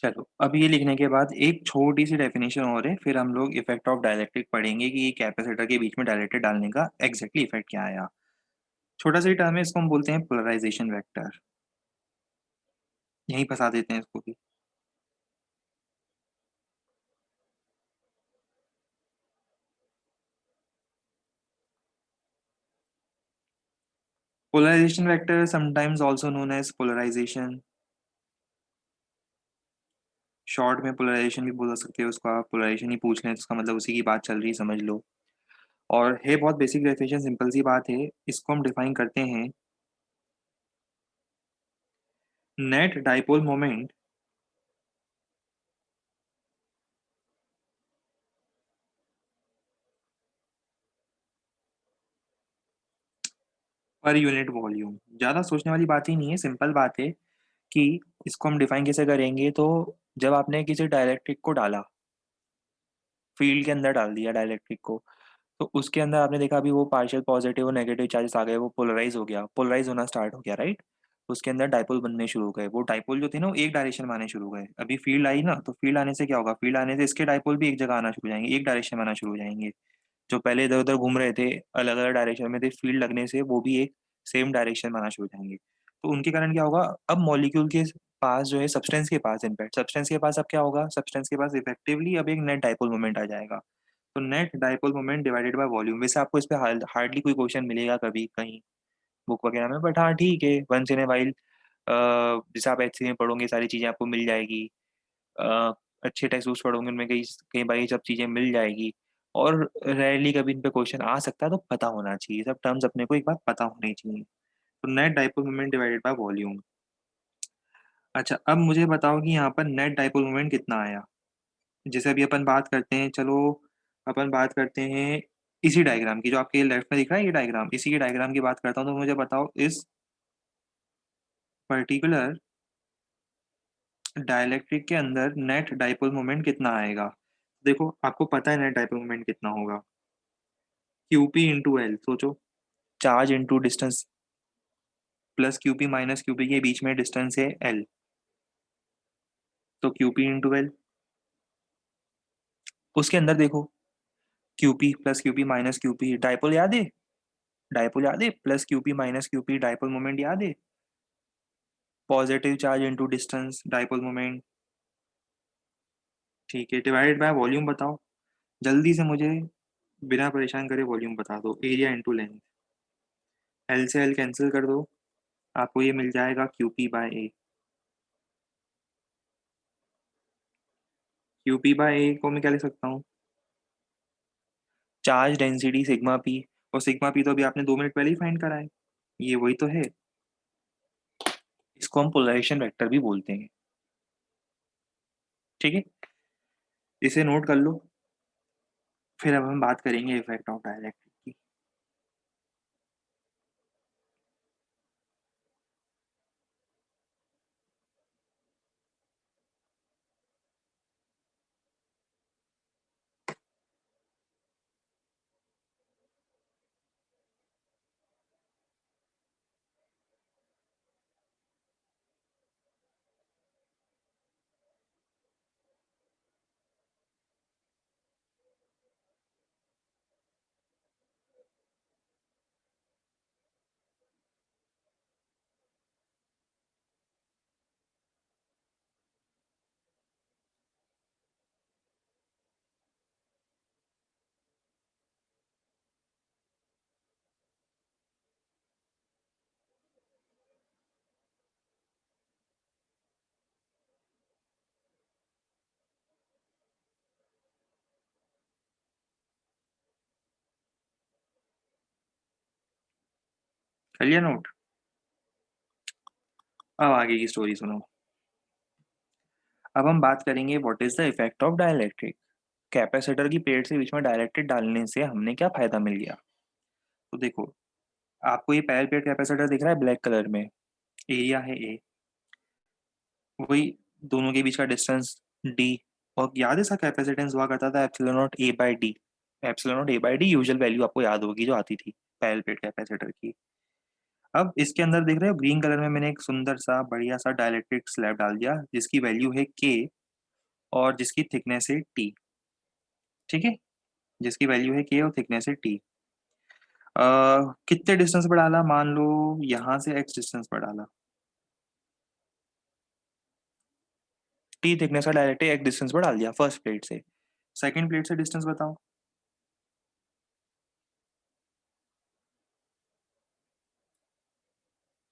चलो, अब ये लिखने के बाद एक छोटी-सी डेफिनेशन और है, फिर हम लोग इफेक्ट ऑफ डाइलेक्ट्रिक पढ़ेंगे कि ये कैपेसिटर के बीच में डाइलेक्ट्रिक डालने का एग्ज़ैक्टली इफेक्ट क्या आया। छोटा-सा ही टर्म है, इसको हम बोलते हैं पोलराइज़ेशन वेक्टर। यहीं फँसा देते हैं इसको भी। Polarisation vector sometimes also known as polarisation. Short में पोलराइज़ेशन भी बोल सकते हो उसको आप, पोलराइज़ेशन ही पूछ लें तो उसका मतलब उसी की बात चल रही है, समझ लो। और है बहुत बेसिक डेफिनेशन, सिंपल सी बात है, इसको हम डिफाइन करते हैं net dipole moment per unit volume. ज़्यादा सोचने वाली बात ही नहीं है, सिंपल बात है कि इसको हम डिफाइन कैसे करेंगे। तो जब आपने किसी डाइलेक्ट्रिक को डाला, फील्ड के अंदर डाल दिया डाइलेक्ट्रिक को, तो उसके अंदर आपने देखा अभी वो पार्शियल पॉजिटिव और नेगेटिव चार्जेस आ गए, वो पोलराइज हो गया, पोलराइज होना स्टार्ट हो गया, राइट? उसके अंदर डाइपोल बनने शुरू हो गए, वो डाइपोल जो थे ना वो एक डायरेक्शन में आने शुरू हो गए। अभी फील्ड आई ना, तो फील्ड आने से क्या होगा, फील्ड आने से इसके डाइपोल भी एक जगह आना शुरू हो जाएंगे, एक डायरेक्शन में आना शुरू हो जाएंगे। जो पहले इधर उधर घूम रहे थे, अलग अलग डायरेक्शन में थे, फील्ड लगने से वो भी एक सेम डायरेक्शन में आना शुरू हो जाएंगे। तो उनके कारण क्या होगा, अब मॉलिक्यूल के पास जो है, सब्सटेंस के पास, इनफैक्ट सब्सटेंस के पास अब क्या होगा, सब्सटेंस के पास इफेक्टिवली अब एक नेट डाइपोल मोमेंट आ जाएगा। तो net dipole moment divided by volume. वैसे आपको इस पे हार्डली कोई क्वेश्चन मिलेगा कभी कहीं बुक वगैरह में, बट हाँ ठीक है, वंस इन ए वाइल जैसे आप एचसी में पढ़ोगे सारी चीज़ें आपको मिल जाएगी। अ, अच्छे टेक्स्ट बुक्स पढ़ोगे उनमें कई कई बार ये सब चीज़ें मिल जाएगी। और रेयरली कभी इन पे क्वेश्चन आ सकता है, तो पता होना चाहिए, सब टर्म्स अपने को एक बार पता होने चाहिए। तो net dipole moment divided by volume. अच्छा, अब मुझे बताओ कि यहाँ पर नेट डाइपोल मोमेंट कितना आया। जैसे अभी अपन बात करते हैं, चलो अपन बात करते हैं इसी डायग्राम की, जो आपके लेफ्ट में दिख रहा है ये डायग्राम, इसी की डायग्राम की बात करता हूँ। तो मुझे बताओ इस पर्टिकुलर डाइलेक्ट्रिक के अंदर नेट डाइपोल मोमेंट कितना आएगा। देखो आपको पता है नेट डाइपोल मोमेंट कितना होगा, क्यूपी इंटू एल। सोचो, charge into distance plus QP minus QP के बीच में डिस्टेंस है एल, तो क्यूपी इंटू एल। उसके अंदर देखो, QP plus QP minus QP, dipole याद है, डाइपोल याद है, plus QP minus QP dipole moment याद है, positive charge into distance dipole moment. ठीक है, डिवाइडेड बाय वॉल्यूम बताओ, जल्दी से मुझे, बिना परेशान करे वॉल्यूम बता दो, एरिया इनटू लेंथ। एल से एल कैंसिल कर दो, आपको ये मिल जाएगा क्यूपी बाय ए। क्यूपी बाय ए को मैं क्या लिख सकता हूँ, चार्ज डेंसिटी सिग्मा पी। और सिग्मा पी तो अभी आपने 2 मिनट पहले ही फाइंड करा है, ये वही तो है। इसको हम पोलराइजेशन वेक्टर भी बोलते हैं। ठीक है, इसे नोट कर लो, फिर अब हम बात करेंगे इफेक्ट ऑफ डाइलेक्ट्रिक की। कर लिया नोट, अब आगे की स्टोरी सुनो। अब हम बात करेंगे what is the effect of dielectric. Capacitor की प्लेट से बीच में डायरेक्टेड डालने से हमने क्या फायदा मिल गया। तो देखो, आपको ये पैरेलल प्लेट कैपेसिटर दिख रहा है ब्लैक कलर में, एरिया है ए, वही दोनों के बीच का डिस्टेंस डी। और याद है इसका कैपेसिटेंस हुआ करता था epsilon not a by D. Epsilon not a by D usual value आपको याद होगी जो आती थी पैरेलल प्लेट कैपेसिटर की। अब इसके अंदर देख रहे हो ग्रीन कलर में मैंने एक सुंदर सा बढ़िया सा डाइलेक्ट्रिक स्लैब डाल दिया जिसकी वैल्यू है के और जिसकी थिकनेस है टी। ठीक है, जिसकी वैल्यू है के और थिकनेस है टी। कितने डिस्टेंस पर डाला, मान लो यहां से एक्स डिस्टेंस पर डाला, टी थिकनेस का डायरेक्ट एक डिस्टेंस पर डाल दिया फर्स्ट प्लेट से। सेकंड प्लेट से डिस्टेंस बताओ।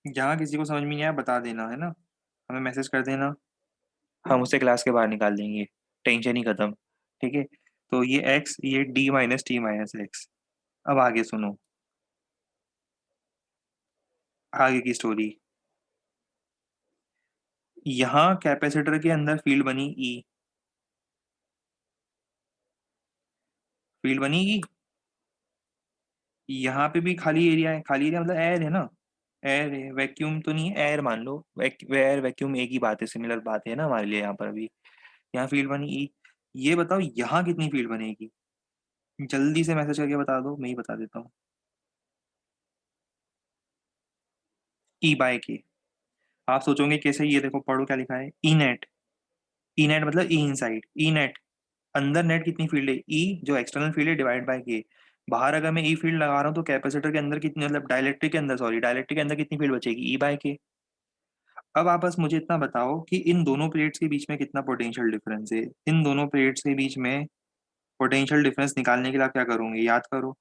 जहाँ किसी को समझ में नहीं आया बता देना है ना, हमें मैसेज कर देना, हम उसे क्लास के बाहर निकाल देंगे, टेंशन ही खत्म। ठीक है, तो ये एक्स, ये D minus T minus x. अब आगे सुनो, आगे की स्टोरी। यहाँ कैपेसिटर के अंदर फील्ड बनी ई, फील्ड बनी। यहाँ पे भी खाली एरिया है, खाली एरिया मतलब एयर है ना, एयर है, वैक्यूम तो नहीं है, एयर मान लो। एयर वैक्यूम एक ही बात है, सिमिलर बात है ना हमारे लिए यहाँ पर अभी। यहाँ फील्ड बनी ई। ये बताओ यहाँ कितनी फील्ड बनेगी, जल्दी से मैसेज करके बता दो, मैं ही बता देता हूँ। ई बाय के। आप सोचोगे कैसे, ये देखो पढ़ो क्या लिखा है, ई नेट। ई नेट मतलब ई इनसाइड, ई नेट अंदर नेट कितनी फील्ड है, ई जो एक्सटर्नल फील्ड है डिवाइड बाय के। बाहर अगर मैं ई फील्ड लगा रहा हूँ तो कैपेसिटर के अंदर कितनी, मतलब डाइलेक्ट्रिक के अंदर, सॉरी डाइलेक्ट्रिक के अंदर कितनी फील्ड बचेगी, ई बाय के। अब आप बस मुझे इतना बताओ कि इन दोनों प्लेट्स के बीच में कितना पोटेंशियल डिफरेंस है। इन दोनों प्लेट्स के बीच में पोटेंशियल डिफरेंस निकालने के लिए आप क्या करोगे, याद करो।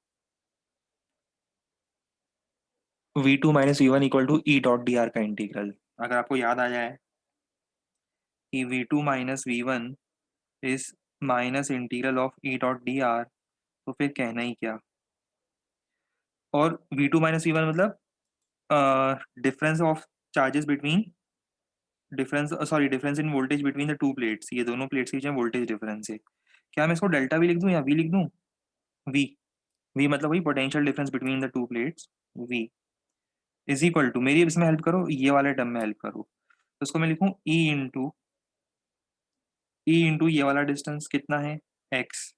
V2 - V1 = E.dr का इंटीग्रल। अगर आपको याद आ जाए कि V2 - V1 is minus integral of E.dr, तो फिर कहना ही क्या। और V2 - V1 मतलब difference of charges between, difference sorry difference in voltage between the two plates, ये दोनों प्लेट्स के बीच में वोल्टेज डिफरेंस है। क्या मैं इसको डेल्टा भी लिख दूं या वी लिख दूं, वी। वी मतलब वही potential difference between the two plates, V is equal to, मेरी इसमें हेल्प करो, ये वाले टर्म में हेल्प करो, तो इसको मैं लिखूं ई इंटू ये वाला डिस्टेंस कितना है x,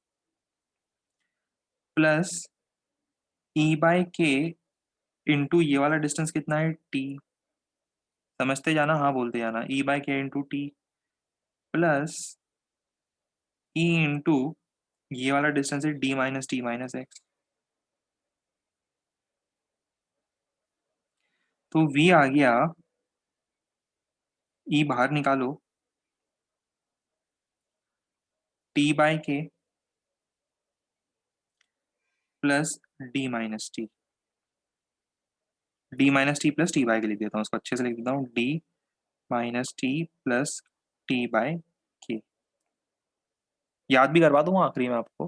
plus E by K into ये वाला डिस्टेंस कितना है टी। समझते जाना, हाँ बोलते जाना, E by K into T, plus E into ये वाला डिस्टेंस है D minus T minus X. तो वी आ गया, ई बाहर निकालो, T by K plus D minus T, D minus T plus T by K लिख देता हूँ, उसको अच्छे से लिख देता हूँ, D minus T plus T by K. याद भी करवा दूंगा आखिरी में आपको,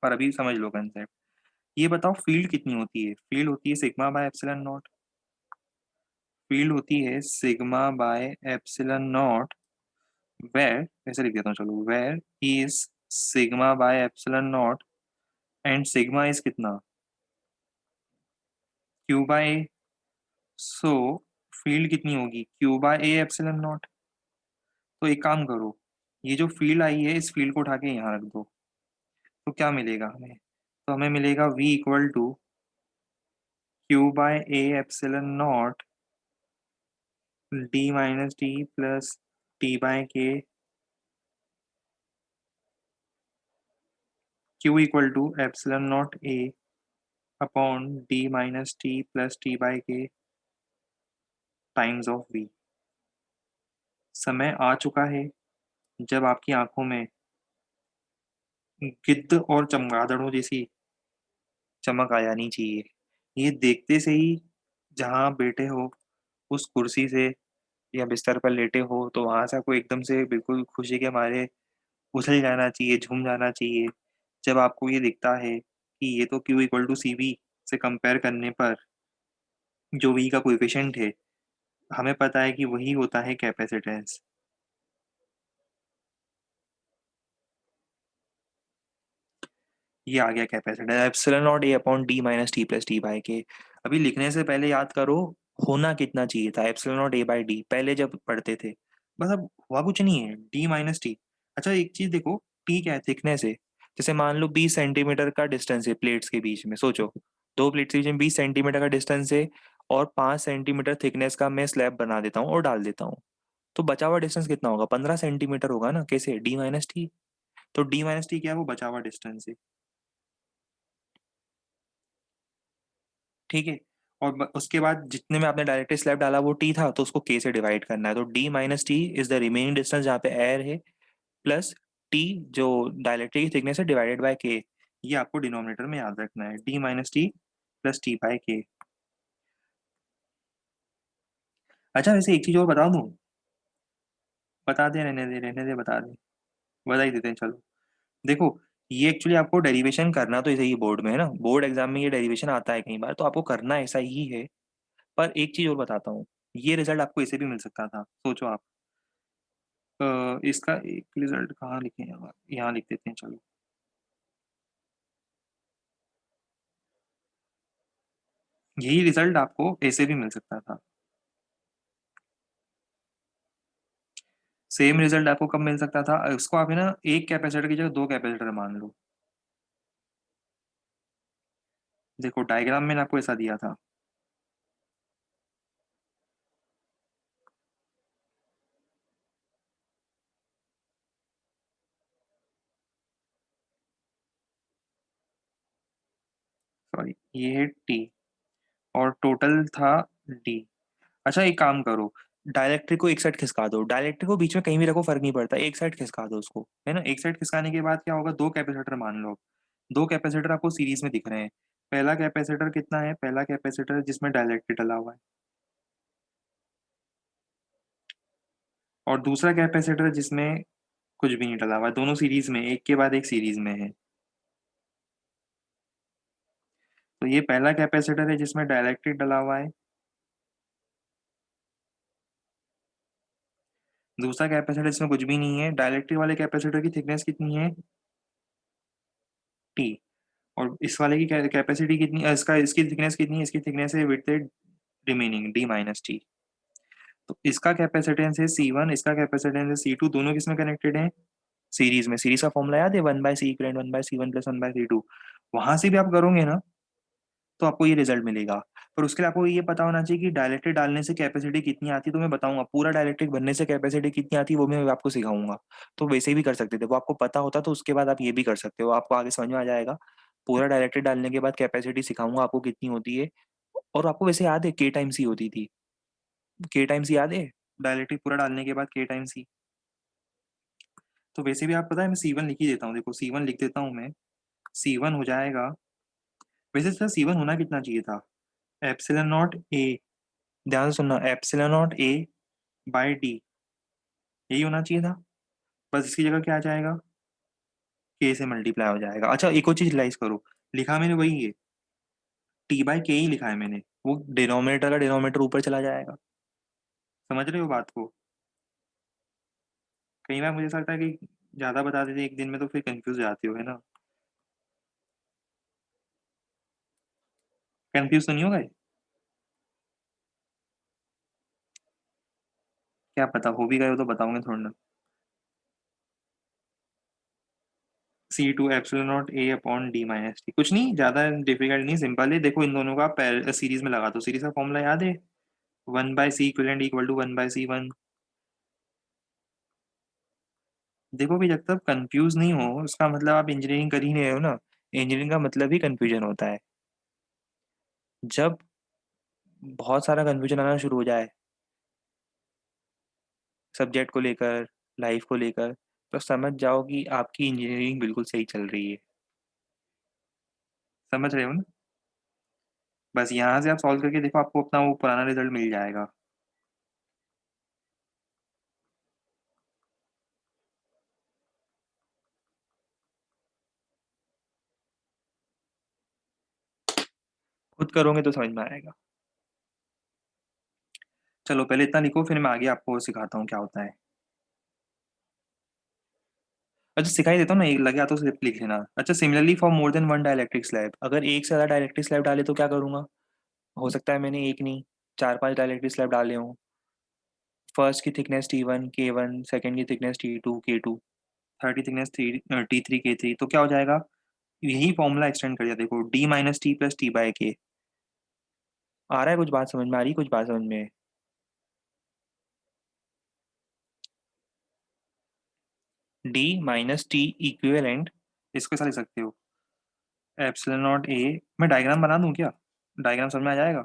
पर अभी समझ लो कंसेप्ट। ये बताओ फील्ड कितनी होती है, फील्ड होती है sigma by epsilon naught, field होती है sigma by epsilon naught, where, ऐसे लिख देता हूँ चलो, where is sigma by epsilon naught and sigma is कितना, Q by A. So field कितनी होगी, Q by A epsilon naught. तो एक काम करो, ये जो फील्ड आई है इस फील्ड को उठा के यहाँ रख दो, तो क्या मिलेगा हमें, तो हमें मिलेगा V equal to Q by A epsilon naught D minus T plus T by K, Q equal to epsilon not A upon D minus T plus T by K times of V। समय आ चुका है जब आपकी आंखों में गिद्ध और चमगादड़ों जैसी चमक आ जानी चाहिए। ये देखते से ही जहाँ बैठे हो उस कुर्सी से या बिस्तर पर लेटे हो, तो वहां से आपको एकदम से बिल्कुल खुशी के मारे उछल जाना चाहिए, झूम जाना चाहिए, जब आपको ये दिखता है कि ये तो Q equal to C V से कंपेयर करने पर जो V का कोएफिशिएंट है, हमें पता है कि वही होता है कैपेसिटेंस। ये आ गया capacitance, epsilon not A upon D minus T plus T by K. अभी लिखने से पहले याद करो होना कितना चाहिए था, epsilon not A by D पहले जब पढ़ते थे। बस अब हुआ कुछ नहीं है, डी माइनस टी। अच्छा एक चीज देखो, टी क्या है, थिकनेस है। जैसे मान लो 20 सेंटीमीटर का डिस्टेंस है प्लेट्स के बीच में, सोचो दो प्लेट्स के बीच में 20 सेंटीमीटर का डिस्टेंस है, और 5 सेंटीमीटर थिकनेस का मैं स्लैब बना देता हूँ और डाल देता हूँ, तो बचा हुआ डिस्टेंस कितना होगा? 15 सेंटीमीटर होगा ना। कैसे? D minus T. तो डी माइनस टी क्या है? वो बचा हुआ डिस्टेंस है। ठीक है। और उसके बाद जितने में आपने डायरेक्टली स्लैब डाला वो टी था, तो उसको के से डिवाइड करना है। तो D minus T is the remaining distance जहाँ पे एयर है, प्लस टी जो डायरेक्टरी की थिकनेस है डिवाइडेड बाय के। ये आपको डिनोमिनेटर में याद रखना है, D minus T plus T by K. अच्छा, वैसे एक चीज और बता दूं? बता दे, रहने दे, रहने दे, बता ही देते हैं, चलो। देखो, ये एक्चुअली आपको डेरिवेशन करना तो ऐसे ही बोर्ड में है ना, बोर्ड एग्जाम में ये डेरिवेशन आता है कई बार, तो आपको करना ऐसा ही है। पर एक चीज और बताता हूँ, ये रिजल्ट आपको ऐसे भी मिल सकता था, सोचो आप। इसका एक रिजल्ट कहाँ लिखे हैं? यहाँ लिख देते हैं, चलो। यही रिजल्ट आपको ऐसे भी मिल सकता था। सेम रिजल्ट आपको कब मिल सकता था? उसको आप है ना, एक कैपेसिटर की जगह दो कैपेसिटर मान लो। देखो, डायग्राम में आपको ऐसा दिया था। सॉरी, ये है टी, और टोटल था डी। अच्छा, एक काम करो, डायरेक्ट्रिक को एक साइड खिसका दो, डायरेक्ट्रिक को बीच में कहीं भी रखो, फर्क नहीं पड़ता, एक साइड खिसका दो उसको, है ना। एक साइड खिसकाने के बाद क्या होगा? दो कैपेसिटर मान लो। दो कैपेसिटर आपको सीरीज में दिख रहे हैं। पहला कैपेसिटर कितना है? पहला कैपेसिटर जिसमें डायरेक्ट्रिक डला हुआ है, और दूसरा कैपेसिटर जिसमें कुछ भी नहीं डला हुआ है। दोनों सीरीज में, एक के बाद एक सीरीज में है। तो ये पहला कैपेसिटर है जिसमें डायरेक्ट्रिक डला हुआ है। दूसरा कैपेसिटर इसमें कुछ भी नहीं है। डायरेक्ट्रिक वाले कैपेसिटर की थिकनेस कितनी है? टी। और इस वाले की कैपेसिटी कितनी, इसका इसकी थिकनेस कितनी है? इसकी थिकनेस है width remaining D minus T. तो इसका कैपेसिटेंस है C1, इसका कैपेसिटेंस है C2, दोनों किसमें कनेक्टेड हैं? सीरीज में। सीरीज का फॉर्मूला याद है? 1/C equal 1/C1 plus 1/C2। वहां से भी आप करोगे ना, तो आपको ये रिजल्ट मिलेगा। पर उसके लिए आपको ये पता होना चाहिए कि डायलेक्ट्रिक डालने से कैपेसिटी कितनी आती है, तो मैं बताऊंगा। पूरा डायलेक्ट्रिक बनने से कैपेसिटी कितनी आती है वो मैं आपको सिखाऊंगा। तो वैसे भी कर सकते थे, वो आपको पता होता तो उसके बाद आप ये भी कर सकते हो, आपको आगे समझ में आ जाएगा। पूरा डायलेक्ट्रिक डालने के बाद कैपेसिटी सिखाऊंगा आपको कितनी होती है। और आपको वैसे याद है के टाइम सी होती थी? के टाइम सी याद है? डायलेक्ट्रिक पूरा डालने के बाद के टाइम सी। तो वैसे भी आप पता है, मैं C1 लिख ही देता हूँ, देखो C1 लिख देता हूँ मैं। C1 हो जाएगा, वैसे सर C1 होना कितना चाहिए था? एप्सिलॉन नॉट ए, ध्यान से सुनना, epsilon not A by D, यही होना चाहिए था। बस इसकी जगह क्या आ जाएगा? के से मल्टीप्लाई हो जाएगा। अच्छा, एक और चीज रियलाइज करो, लिखा मैंने वही है, टी बाय के ही लिखा है मैंने। वो डिनोमिनेटर का डिनोमिनेटर ऊपर चला जाएगा। समझ रहे हो बात को? कई बार मुझे ऐसा लगता है कि ज्यादा बता देते एक दिन में तो फिर कंफ्यूज हो जाती हो, है ना। कंफ्यूज तो नहीं हो गए? क्या पता हो भी गए हो, तो बताऊंगे थोड़ा ना। C2 epsilon not A upon D minus T, कुछ नहीं ज्यादा डिफिकल्ट नहीं, सिंपल है। देखो, इन दोनों का सीरीज में लगा दो। सीरीज का फॉर्मूला याद है? 1/C equivalent equal to 1/C1। देखो भी, जब तक कंफ्यूज नहीं हो उसका मतलब आप इंजीनियरिंग कर ही नहीं रहे हो ना। इंजीनियरिंग का मतलब ही कंफ्यूजन होता है। जब बहुत सारा कंफ्यूजन आना शुरू हो जाए सब्जेक्ट को लेकर, लाइफ को लेकर, तो समझ जाओ कि आपकी इंजीनियरिंग बिल्कुल सही चल रही है। समझ रहे हो ना? बस यहाँ से आप सॉल्व करके देखो, आपको अपना वो पुराना रिजल्ट मिल जाएगा। खुद करोगे तो समझ में आएगा। चलो, पहले इतना लिखो, फिर मैं आगे आपको सिखाता हूँ क्या होता है। अच्छा, सिखाई देता हूँ ना, एक लगे तो सिर्फ लिख लेना। अच्छा, similarly for more than one dielectric slab, अगर एक से ज्यादा डाइलेक्ट्रिक स्लैब डाले तो क्या करूंगा? हो सकता है मैंने एक नहीं, 4-5 डाइलेक्ट्रिक स्लैब डाले हों। फर्स्ट की थिकनेस T1 K1, सेकंड की थिकनेस T2 K2, थर्ड की थिकनेस T3 K3, तो क्या हो जाएगा? यही फॉर्मूला एक्सटेंड कर दिया, देखो, D minus T plus T by K. आ रहा है कुछ बात समझ में, आ रही है कुछ बात समझ में? डी माइनस टी इक्विवेलेंट, इसको ऐसा लिख सकते हो, एप्सिलॉन नॉट ए। मैं डायग्राम बना दूं क्या? डायग्राम समझ में आ जाएगा?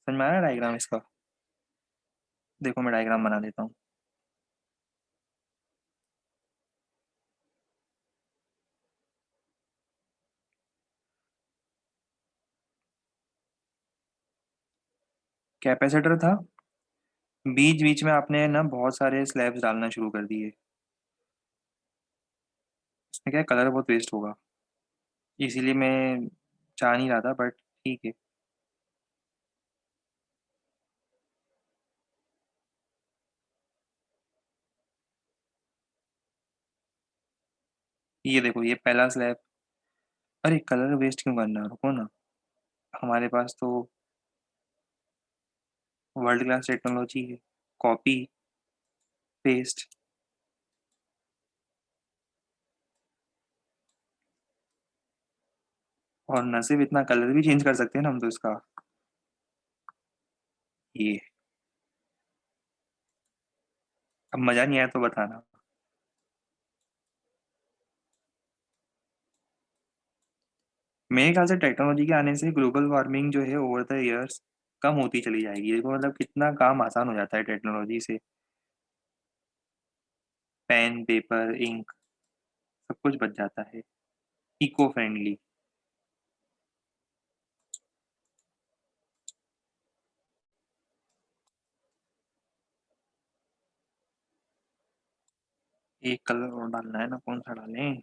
समझ में आ रहा है डायग्राम इसका? देखो मैं डायग्राम बना देता हूँ। कैपेसिटर था, बीच बीच में आपने ना बहुत सारे स्लैब्स डालना शुरू कर दिए। इसमें क्या कलर बहुत वेस्ट होगा, इसीलिए मैं चाह नहीं रहा था, बट ठीक है। ये देखो ये पहला स्लैब। अरे कलर वेस्ट क्यों करना, रुको ना। हमारे पास तो वर्ल्ड क्लास टेक्नोलॉजी है। Copy, paste. और न सिर्फ इतना, कलर भी चेंज कर सकते हैं ना हम तो इसका। ये, अब मजा नहीं आया तो बताना। मेरे ख्याल से टेक्नोलॉजी के आने से ग्लोबल वार्मिंग जो है ओवर द ईयर्स कम होती चली जाएगी। देखो मतलब कितना काम आसान हो जाता है टेक्नोलॉजी से। पेन, पेपर, इंक, सब कुछ बच जाता है। Eco friendly. एक कलर और डालना है ना, कौन सा डालें?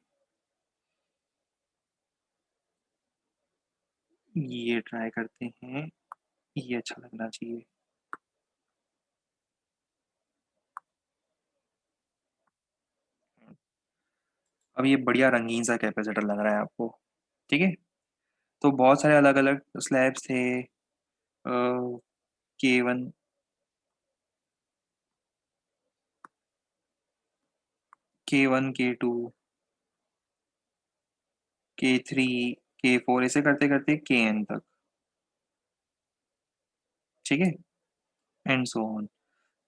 ये ट्राई करते हैं, ये अच्छा लगना चाहिए। अब ये बढ़िया रंगीन सा कैपेसिटर लग रहा है आपको? ठीक है। तो बहुत सारे अलग अलग स्लैब्स थे। K1, K1, K2, K3, K4, ऐसे करते करते Kn तक। ठीक है, एंड सो ऑन।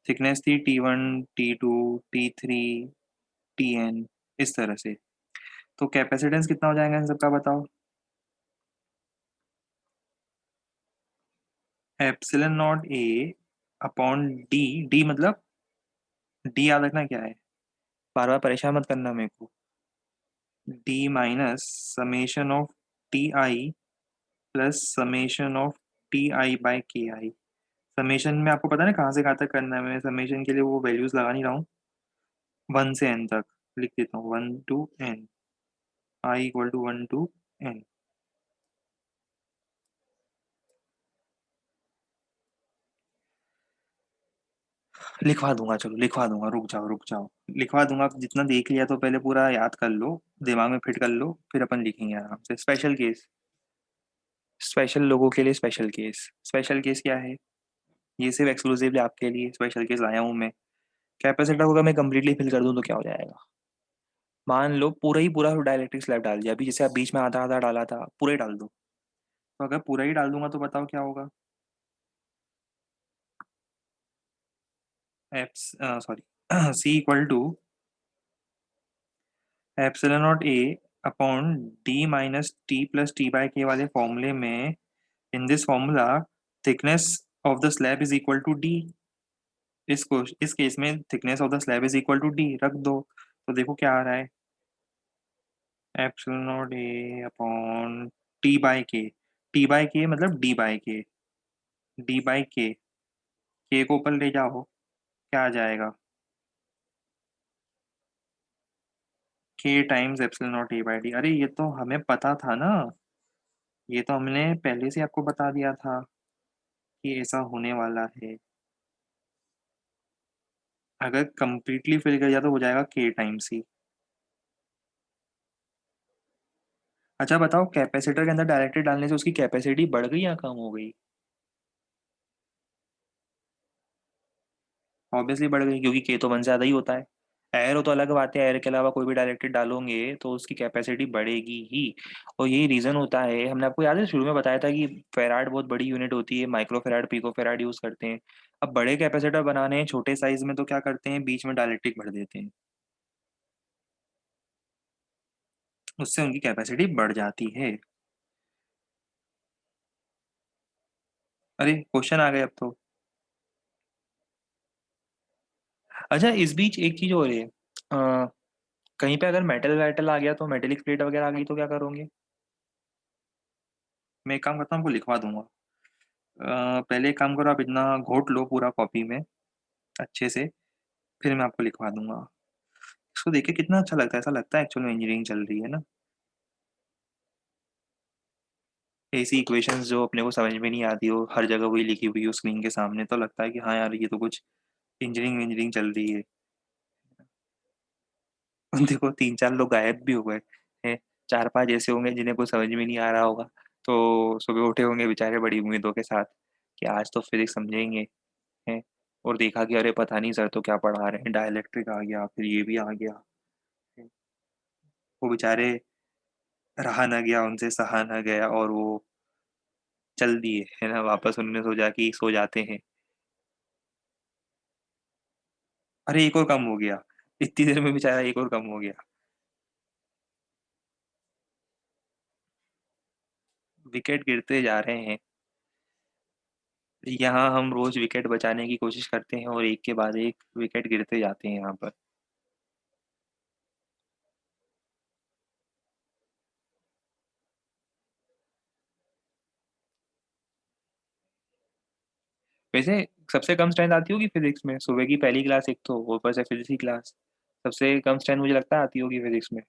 थिकनेस थी T1, T2, T3, Tn, इस तरह से। तो कैपेसिटेंस कितना हो जाएगा इन सबका बताओ? Epsilon naught A upon D. D मतलब, डी याद रखना क्या है, बार बार परेशान मत करना मेरे को। D minus summation of T I plus summation of T I by के आई। समेशन में आपको पता है ना कहाँ से कहाँ तक करना है। मैं समेशन के लिए वो वैल्यूज लगा नहीं रहा हूँ। 1 से n तक लिख देता हूँ, 1 to n, I equal to 1 to n। लिखवा दूंगा, चलो लिखवा दूंगा, रुक जाओ रुक जाओ। लिखवा दूंगा, जितना देख लिया तो पहले पूरा याद कर लो, दिमाग में फिट कर लो, फिर अपन लिखेंगे आराम से। स्पेशल केस, स्पेशल लोगों के लिए स्पेशल केस। स्पेशल केस क्या है? ये सिर्फ एक्सक्लूसिवली आपके लिए स्पेशल केस लाया हूँ मैं। कैपेसिटर को अगर मैं कंप्लीटली फिल कर दूं तो क्या हो जाएगा? मान लो पूरा ही पूरा डाइलेक्ट्रिक स्लैब डाल दिया, अभी जैसे आप बीच में आधा आधा डाला था, पूरा ही डाल दो। तो अगर पूरा ही डाल दूंगा तो बताओ क्या होगा? Eps sorry C equal to epsilon not A upon D minus T plus T by K वाले फॉर्मूले में, in this formula thickness of the slab is equal to D. इस केस में thickness of the slab is equal to D रख दो, तो देखो क्या आ रहा है। Epsilon not A upon T by K. T by K मतलब D by K. D by के को ऊपर ले जाओ, क्या आ जाएगा? के times epsilon not a by D. अरे ये तो हमें पता था ना, ये तो हमने पहले से आपको बता दिया था कि ऐसा होने वाला है। अगर कंप्लीटली फिल कर जाए तो हो जाएगा के टाइम्स ही। अच्छा बताओ, कैपेसिटर के अंदर डायरेक्टली डालने से उसकी कैपेसिटी बढ़ गई या कम हो गई? ऑब्वियसली बढ़ गई, क्योंकि के तो 1 से ज़्यादा ही होता है। एयर हो तो अलग बात है, एयर के अलावा कोई भी डायरेक्टेड डालोगे तो उसकी कैपेसिटी बढ़ेगी ही। और यही रीज़न होता है, हमने आपको याद है शुरू में बताया था कि फेराड बहुत बड़ी यूनिट होती है, micro farad pico farad use करते हैं। अब बड़े कैपेसिटर बनाने हैं छोटे साइज़ में तो क्या करते हैं, बीच में डायलेक्ट्रिक भर देते हैं, उससे उनकी कैपेसिटी बढ़ जाती है। अरे क्वेश्चन आ गए अब तो। अच्छा, इस बीच एक चीज़ हो रही है, कहीं पे अगर मेटल वेटल आ गया तो मेटेलिक प्लेट वगैरह आ गई तो क्या करोगे? मैं एक काम करता हूँ, आपको लिखवा दूंगा। पहले एक काम करो, आप इतना घोट लो पूरा कॉपी में अच्छे से, फिर मैं आपको लिखवा दूंगा। इसको देख के कितना अच्छा लगता है, ऐसा लगता है एक्चुअल में इंजीनियरिंग चल रही है ना। ऐसी इक्वेशंस जो अपने को समझ में नहीं आती हो, हर जगह वही लिखी हुई हो स्क्रीन के सामने, तो लगता है कि हाँ यार ये तो कुछ इंजीनियरिंग इंजीनियरिंग चल रही है। देखो 3-4 लोग गायब भी हो गए हैं, 4-5 ऐसे होंगे जिन्हें कुछ समझ में नहीं आ रहा होगा, तो सुबह उठे होंगे बेचारे बड़ी उम्मीदों के साथ कि आज तो फिजिक्स समझेंगे हैं, और देखा कि अरे पता नहीं सर तो क्या पढ़ा रहे हैं, डाइलेक्ट्रिक आ गया, फिर ये भी आ गया है। वो बेचारे रहा ना गया, उनसे सहा ना गया, और वो चल दिए है ना, वापस उन्होंने सोचा कि सो जाते हैं। अरे एक और कम हो गया, इतनी देर में बेचारा एक और कम हो गया। विकेट गिरते जा रहे हैं, यहाँ हम रोज विकेट बचाने की कोशिश करते हैं और एक के बाद एक विकेट गिरते जाते हैं यहाँ पर। वैसे सबसे कम स्ट्रेंथ आती होगी फिजिक्स में, सुबह की पहली क्लास एक तो, ऊपर से फिजिक्स की क्लास, सबसे कम स्ट्रेंथ मुझे लगता है आती होगी फिजिक्स में।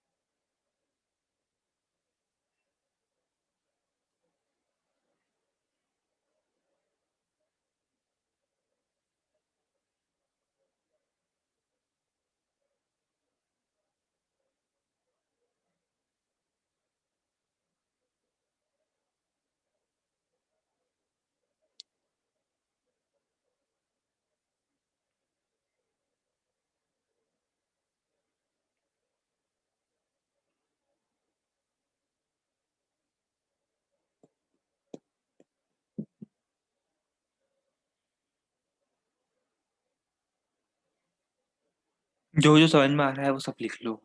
जो जो समझ में आ रहा है वो सब लिख लो।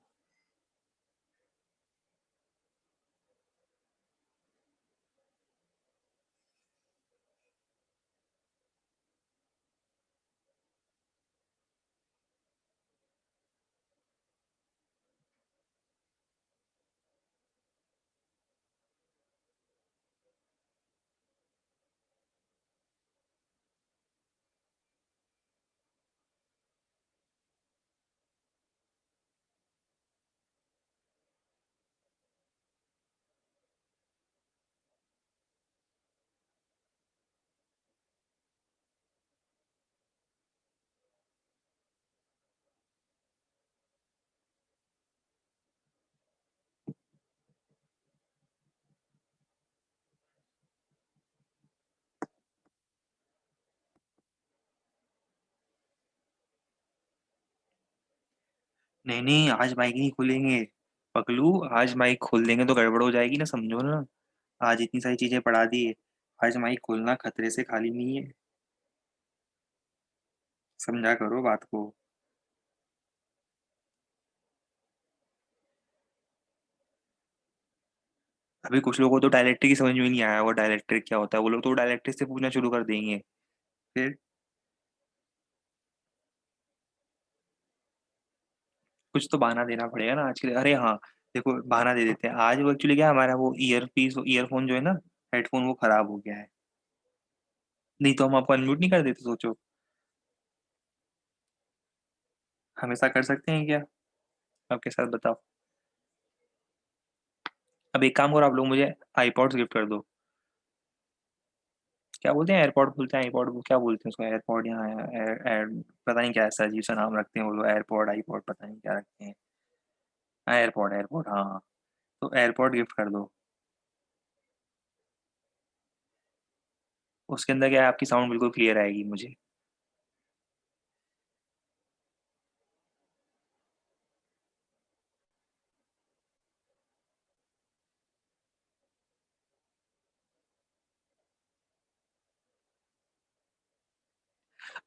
नहीं नहीं, आज माइक नहीं खोलेंगे पगलू, आज माइक खोल देंगे तो गड़बड़ हो जाएगी ना, समझो ना। आज इतनी सारी चीजें पढ़ा दी है, आज माइक खोलना खतरे से खाली नहीं है, समझा करो बात को। अभी कुछ लोगों को तो डायलेक्ट्रिक ही समझ में नहीं आया, वो डायलेक्ट्रिक क्या होता है, वो लोग तो डायलेक्ट्रिक से पूछना शुरू कर देंगे। फिर कुछ तो बहाना देना पड़ेगा ना आज के लिए। अरे हाँ, देखो बहाना दे देते हैं आज, वो एक्चुअली क्या है, हमारा वो ईयर पीस ईयरफोन जो है ना, हेडफोन, वो खराब हो गया है। नहीं तो हम आपको अनम्यूट नहीं कर देते, सोचो। हमेशा कर सकते हैं क्या आपके साथ, बताओ। अब एक काम करो, आप लोग मुझे आईपॉड्स गिफ्ट कर दो। क्या बोलते हैं, एयरपॉड बोलते हैं, आईपॉड वो क्या बोलते हैं उसको, एयरपॉड या पता नहीं क्या ऐसा अजीब सा नाम रखते हैं वो लोग, एयरपॉड आईपॉड पता नहीं क्या रखते हैं। हाँ एयरपॉड, एयरपॉड हाँ हाँ। तो एयरपॉड गिफ्ट कर दो। उसके अंदर क्या है, आपकी साउंड बिल्कुल क्लियर आएगी मुझे।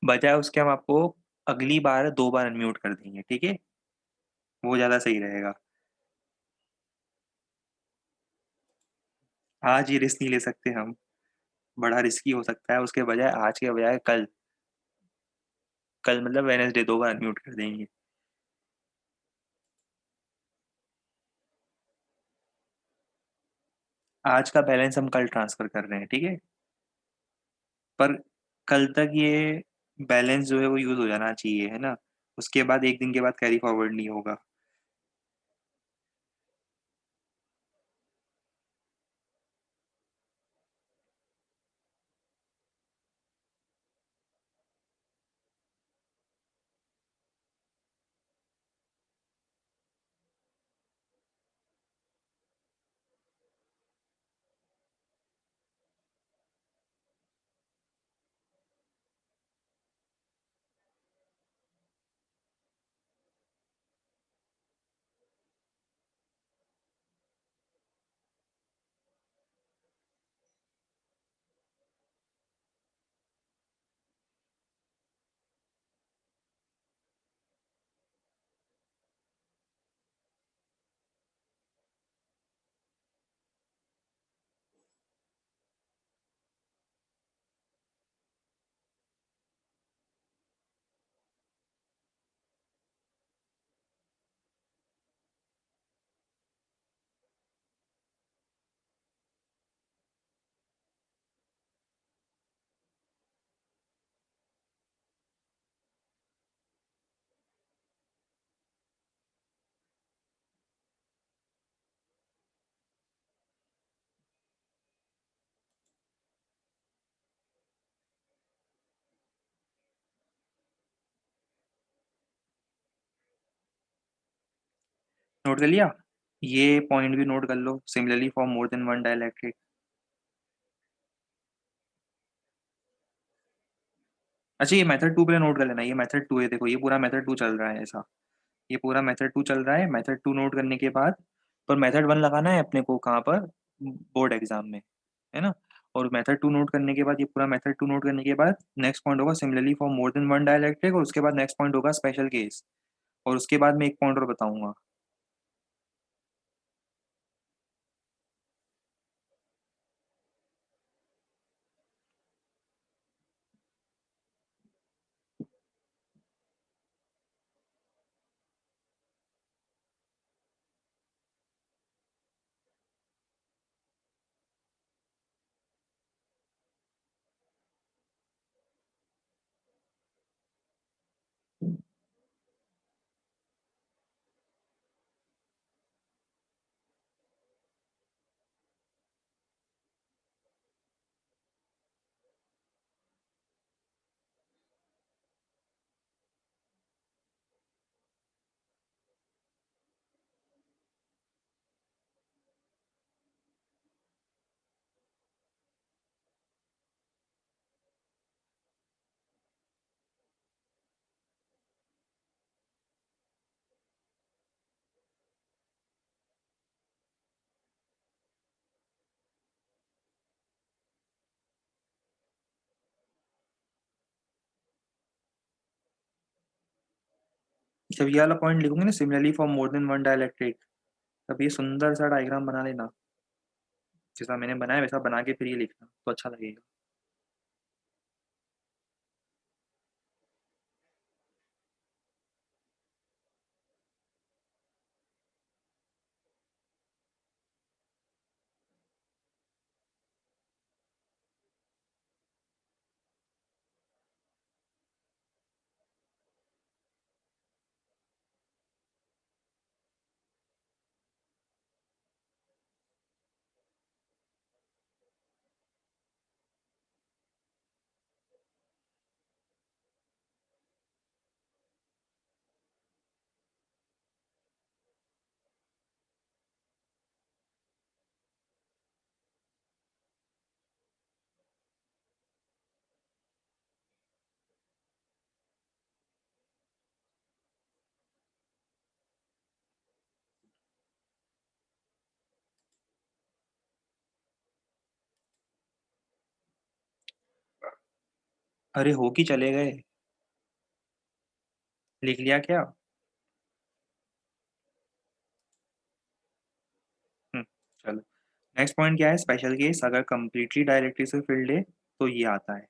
बजाय उसके हम आपको अगली बार 2 बार अनम्यूट कर देंगे, ठीक है? वो ज़्यादा सही रहेगा। आज ये रिस्क नहीं ले सकते हम, बड़ा रिस्की हो सकता है, उसके बजाय आज के बजाय कल, कल मतलब वेडनेसडे 2 बार अनम्यूट कर देंगे। आज का बैलेंस हम कल ट्रांसफ़र कर रहे हैं, ठीक है? पर कल तक ये बैलेंस जो है वो यूज़ हो जाना चाहिए, है ना? उसके बाद 1 दिन के बाद कैरी फॉरवर्ड नहीं होगा। नोट कर लिया? ये पॉइंट भी नोट कर लो, similarly for more than one dielectric. अच्छा ये मेथड 2 पहले नोट कर लेना, ये मेथड 2 है, देखो ये पूरा मेथड 2 चल रहा है ऐसा। ये पूरा मेथड 2 चल रहा है, मेथड 2 नोट करने के बाद पर मेथड 1 लगाना है अपने को कहाँ पर? बोर्ड एग्ज़ाम में, है ना? और मेथड 2 नोट करने के बाद ये पूरा मेथड 2 नोट करने के बाद नेक्स्ट पॉइंट होगा similarly for more than one dielectric और उसके बाद नेक्स्ट पॉइंट होगा स्पेशल केस और उसके बाद मैं एक पॉइंट और बताऊँगा। जब ये वाला पॉइंट लिखोगे ना similarly for more than one dielectric तब ये सुंदर सा डायग्राम बना लेना, जैसा मैंने बनाया वैसा बना के फिर ये लिखना, तो अच्छा लगेगा। अरे हो कि चले गए। लिख लिया क्या? हम्म, चलो। नेक्स्ट पॉइंट क्या है? स्पेशल केस, अगर कंप्लीटली डायरेक्टली से फील्ड है तो ये आता है।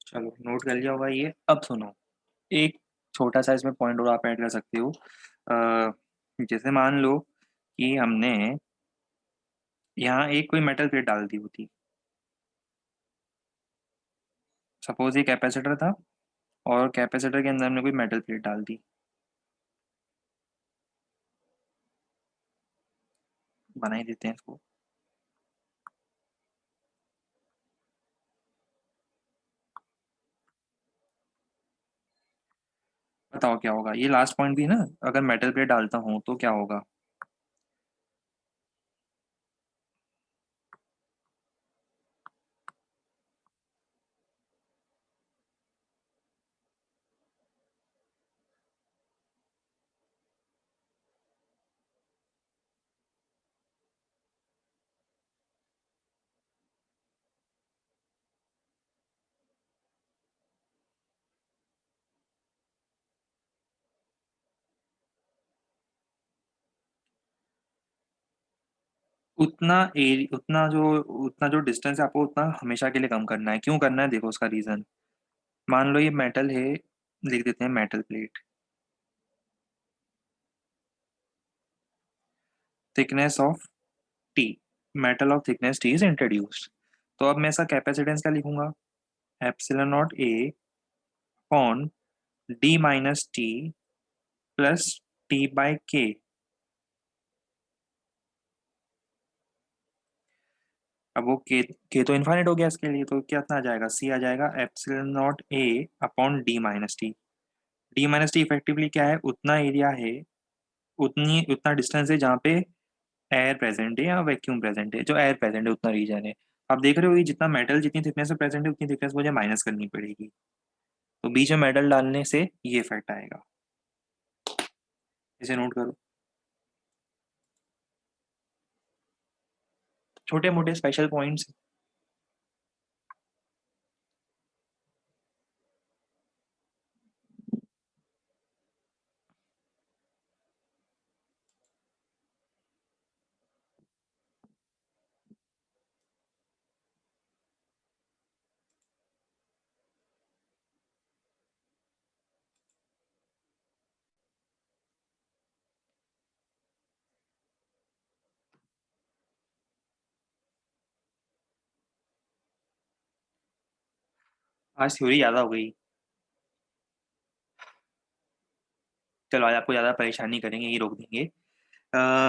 चलो नोट कर लिया होगा ये। अब सुनो, एक छोटा सा इसमें पॉइंट और आप ऐड कर सकते हो। जैसे मान लो कि हमने यहाँ एक कोई मेटल प्लेट डाल दी होती। सपोज ये कैपेसिटर था और कैपेसिटर के अंदर हमने कोई मेटल प्लेट डाल दी। बना ही देते हैं इसको। बताओ क्या होगा? ये लास्ट पॉइंट भी ना, अगर मेटल प्लेट डालता हूँ तो क्या होगा? उतना जो डिस्टेंस है आपको उतना हमेशा के लिए कम करना है। क्यों करना है? देखो उसका रीजन। मान लो ये मेटल है, लिख देते हैं metal plate. Thickness of T, metal of thickness T is introduced. तो अब मैं इसका कैपेसिटेंस क्या लिखूंगा? Epsilon not A upon D minus T plus T by के। अब वो के तो इन्फाइनाइट हो गया इसके लिए, तो क्या इतना आ जाएगा? सी आ जाएगा epsilon not A upon D minus T. D minus T effectively क्या है? उतना एरिया है, उतनी उतना डिस्टेंस है जहाँ पे एयर प्रेजेंट है या वैक्यूम प्रेजेंट है। जो एयर प्रेजेंट है उतना रीजन है। आप देख रहे हो ये जितना मेटल जितनी थिकनेस में प्रेजेंट है उतनी थिकनेस मुझे माइनस करनी पड़ेगी। तो बीच में मेटल डालने से ये इफेक्ट आएगा। इसे नोट करो। छोटे मोटे स्पेशल पॉइंट्स। आज थ्योरी ज़्यादा हो गई। चलो आज आपको ज़्यादा परेशान नहीं करेंगे, यही रोक देंगे।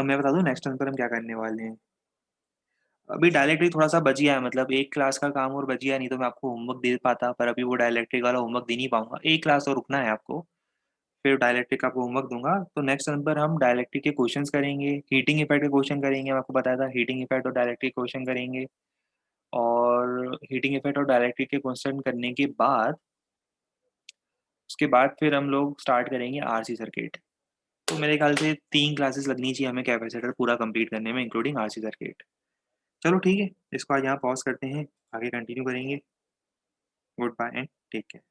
मैं बता दूँ नेक्स्ट टर्म पर हम क्या करने वाले हैं। अभी डायलैक्ट्रिक थोड़ा सा बच गया है, मतलब एक क्लास का काम और बच गया, नहीं तो मैं आपको होमवर्क दे पाता, पर अभी वो डायलैक्ट्रिक वाला होमवर्क दे नहीं पाऊंगा, एक क्लास और रुकना है आपको। फिर डायलैक्ट्रिक का आपको होमवर्क दूंगा। तो नेक्स्ट टर्म पर हम डायलैक्ट्रिक के क्वेश्चंस करेंगे, हीटिंग इफेक्ट के क्वेश्चन करेंगे, मैं आपको बताया था हीटिंग इफेक्ट और डायलैक्ट्रिक क्वेश्चन करेंगे। और हीटिंग इफेक्ट और डायलैक्ट्रिक के क्वेश्चन करने के बाद उसके बाद फिर हम लोग स्टार्ट करेंगे आरसी सर्किट। तो मेरे ख्याल से 3 क्लासेस लगनी चाहिए हमें कैपेसिटर पूरा कंप्लीट करने में, इंक्लूडिंग आरसी सर्किट। चलो ठीक है, इसको आज यहाँ पॉज़ करते हैं, आगे कंटिन्यू करेंगे। Goodbye and take care.